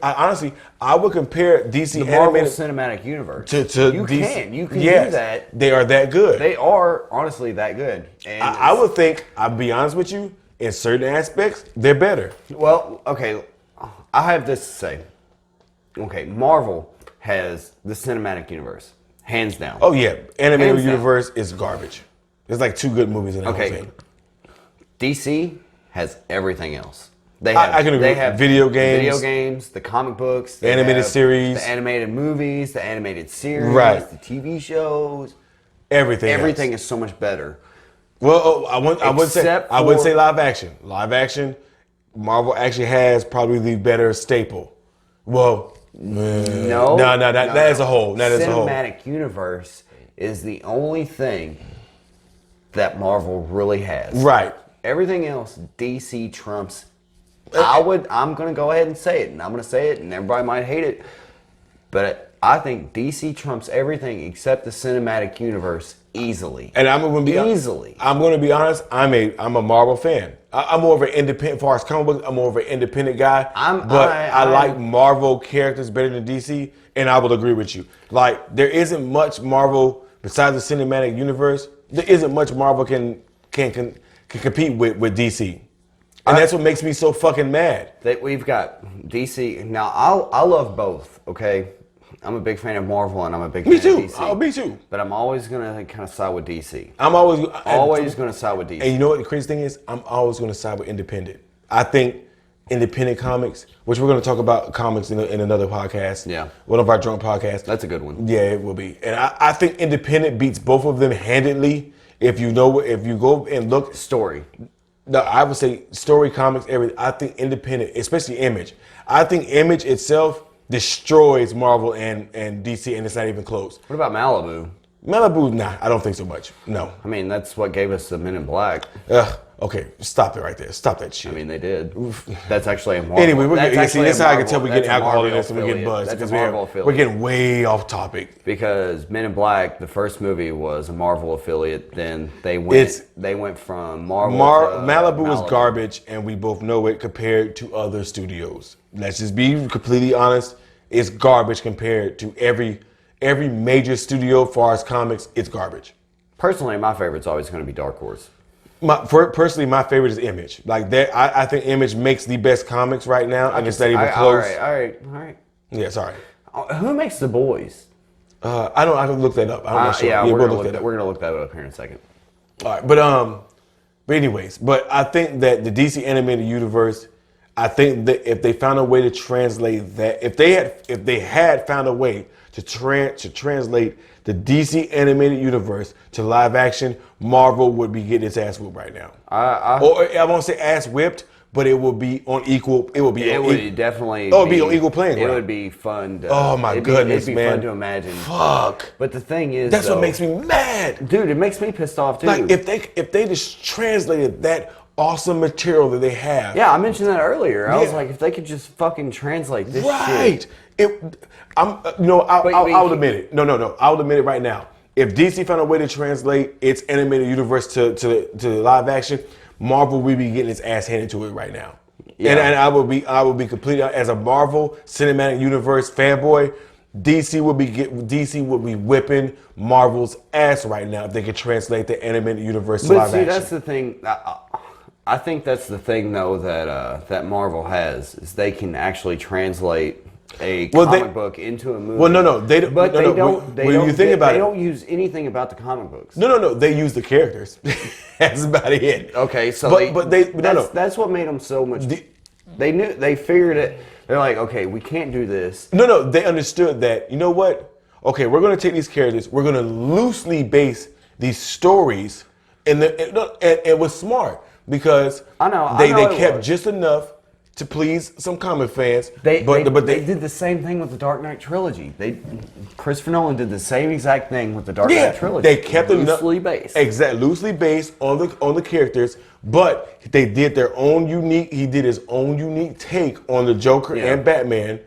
Honestly, I would compare DC the Marvel animated Cinematic Universe. to DC. You can do that. They are that good. They are honestly that good. And I would think, I'll be honest with you, in certain aspects, they're better. Well, okay, I have this to say. Okay, Marvel has the Cinematic Universe, hands down. Oh yeah, animated universe is garbage. There's like 2 good movies in that whole thing. DC has everything else. I can agree. They have video games, the comic books, the animated series, the animated movies, the animated series, the TV shows. Everything is so much better. Well, I wouldn't say live action. Live action, Marvel actually has probably the better staple. Well, no, that as a whole. That as a whole. Cinematic universe is the only thing that Marvel really has. Right. Everything else, DC trumps. I'm going to go ahead and say it, and I'm going to say it, and everybody might hate it, but I think DC trumps everything except the cinematic universe easily. And I'm going to be I'm going to be honest. I'm a Marvel fan. I'm more of an independent. As far as comic books, I'm more of an independent guy. I like Marvel characters better than DC, and I will agree with you. Like there isn't much Marvel besides the cinematic universe. There isn't much Marvel can compete with DC. And that's what makes me so fucking mad. That we've got DC. Now, I love both, okay? I'm a big fan of Marvel and I'm a big fan of DC. Me too. But I'm always going to kind of side with DC. I'm always going to side with DC. And you know what the crazy thing is? I'm always going to side with independent. I think independent comics, which we're going to talk about comics in another podcast. Yeah. One of our drunk podcasts. That's a good one. Yeah, it will be. And I think independent beats both of them handedly. If you go and look. Story. No, I would say story, comics, everything. I think independent, especially Image. I think Image itself destroys Marvel and DC, and it's not even close. What about Malibu? Malibu, nah, I don't think so much. No. I mean, that's what gave us the Men in Black. Okay, stop it right there. Stop that shit. I mean, they did. That's actually a Marvel. Anyway, that's how I can tell we're getting alcohol in this and we're getting buzzed. That's a Marvel affiliate. We're getting way off topic. Because Men in Black, the first movie was a Marvel affiliate. Then they went from Marvel to Malibu was garbage, and we both know it compared to other studios. Let's just be completely honest. It's garbage compared to every major studio as far as comics. It's garbage. Personally, my favorite's always going to be Dark Horse. Personally, my favorite is Image. Like that, I think Image makes the best comics right now, and it's not even close. All right. Yeah, sorry. Who makes The Boys? I can look that up. I'm not sure. Yeah, we're gonna look that up here in a second. All right, but anyways, I think that the DC animated universe. I think that if they found a way to translate that, if they had found a way to translate the DC animated universe to live action, Marvel would be getting its ass whooped right now. Or I won't say ass whipped, but it will be on equal. It would definitely. Oh, be on equal playing ground. It would be fun. Oh my goodness, it'd be man! Fun to imagine. Fuck. But the thing is, that's what makes me mad, dude. It makes me pissed off too. Like if they just translated that awesome material that they have. Yeah, I mentioned that earlier. I was like, if they could just fucking translate this shit. I'll admit it. No. I'll admit it right now. If DC found a way to translate its animated universe to live action, Marvel would be getting its ass handed to it right now. Yeah. And I would be completely, as a Marvel Cinematic Universe fanboy, DC would be whipping Marvel's ass right now if they could translate the animated universe to live action. That's the thing. I think that's the thing, though, that Marvel has, is they can actually translate a comic book into a movie. Well, no, they don't. But they don't. They don't use anything about the comic books. No. They use the characters. That's about it. Okay, so that's what made them so much. They figured it. They're like, okay, we can't do this. No. They understood that. You know what? Okay, we're going to take these characters. We're going to loosely base these stories, and it was smart. Because they kept just enough to please some comic fans. They did the same thing with the Dark Knight trilogy. Christopher Nolan did the same exact thing with the Dark Knight trilogy. They kept it loosely based. Exactly, loosely based on the characters, but they did their own unique. He did his own unique take on the Joker and Batman,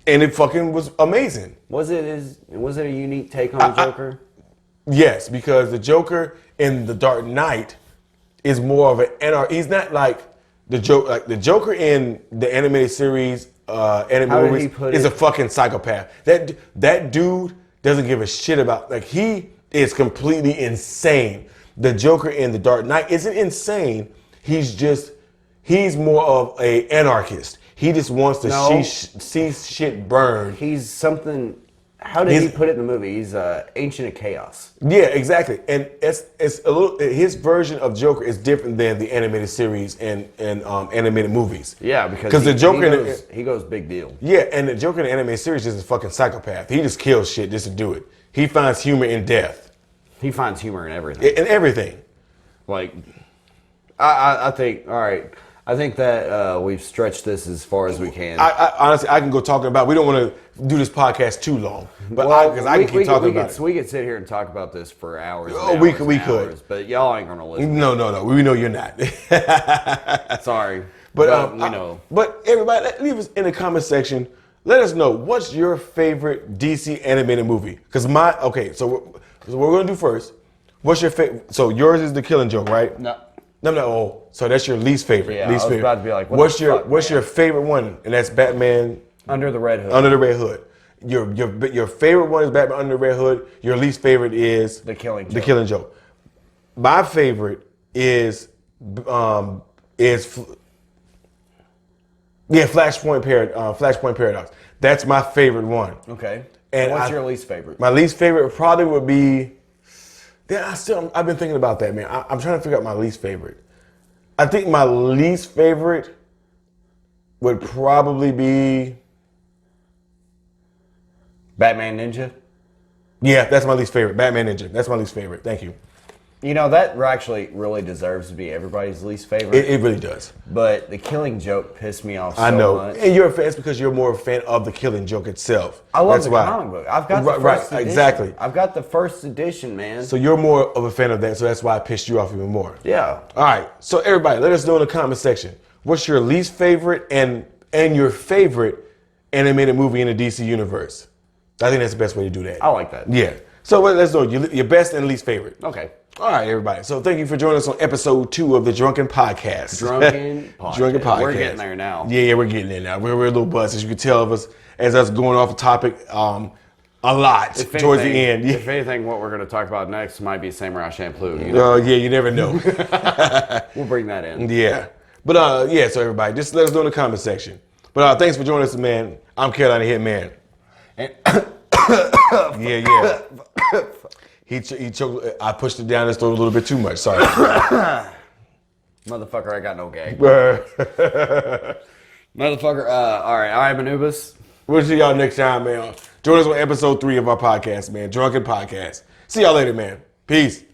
and it fucking was amazing. Was it a unique take on the Joker? Yes, because the Joker in the Dark Knight is more of an anarch. He's not like the Joker. Like the Joker in the animated series, animated movies, is a fucking psychopath. That dude doesn't give a shit about. Like he is completely insane. The Joker in the Dark Knight isn't insane. He's more of a anarchist. He just wants to see shit burn. He's something. How did he put it in the movie? He's ancient of chaos. Yeah, exactly. And it's a little. His version of Joker is different than the animated series and animated movies. Yeah, because the Joker he goes big deal. Yeah, and the Joker in the animated series is a fucking psychopath. He just kills shit just to do it. He finds humor in death. He finds humor in everything. In everything. Like, I think. All right. I think that we've stretched this as far as we can. I honestly, I can go talking about. We don't want to do this podcast too long, but because I can keep talking about it. We could sit here and talk about this for hours. Oh, we could, but y'all ain't gonna listen. No. We know you're not. Sorry, but you know. But everybody, leave us in the comment section. Let us know what's your favorite DC animated movie. Because so what we're gonna do first. What's your favorite? So yours is The Killing Joke, right? No. Oh, so that's your least favorite. Yeah, least I was favorite. about to be like, what's your favorite one? And that's Batman Under the Red Hood. Under the Red Hood. Your favorite one is Batman Under the Red Hood. Your least favorite is The Killing Joke. The Killing Joke. My favorite is Flashpoint Paradox. That's my favorite one. Okay. And what's your least favorite? My least favorite probably would be. Yeah, I've been thinking about that, man. I'm trying to figure out my least favorite. I think my least favorite would probably be Batman Ninja. Yeah, that's my least favorite. Batman Ninja. That's my least favorite. Thank you. You know, that actually really deserves to be everybody's least favorite. It really does. But The Killing Joke pissed me off so I know. much. And you're a fan, it's because you're more a fan of The Killing Joke itself. I love the comic book. I've got the first edition. Exactly. I've got the first edition, man. So you're more of a fan of that, so that's why I pissed you off even more. Yeah. All right. So everybody, let us know in the comment section. What's your least favorite and your favorite animated movie in the DC universe? I think that's the best way to do that. I like that. Yeah. So let's know your best and least favorite. Okay. All right, everybody. So thank you for joining us on episode 2 of the Drunken Podcast. Drunken Podcast. We're getting there now. Yeah, we're getting there now. We're a little buzzed, as you can tell of us, as us going off the topic a lot towards the end. If anything, what we're going to talk about next might be Samurai Champloo. You know? Yeah, you never know. We'll bring that in. Yeah. But so everybody, just let us know in the comment section. But thanks for joining us, man. I'm Carolina Hitman. And yeah. He choked. I pushed it down his throat a little bit too much. Sorry. Motherfucker, I got no gag. Motherfucker, all right, I'm Anubis. We'll see y'all next time, man. Join us on episode 3 of our podcast, man. Drunken Podcast. See y'all later, man. Peace.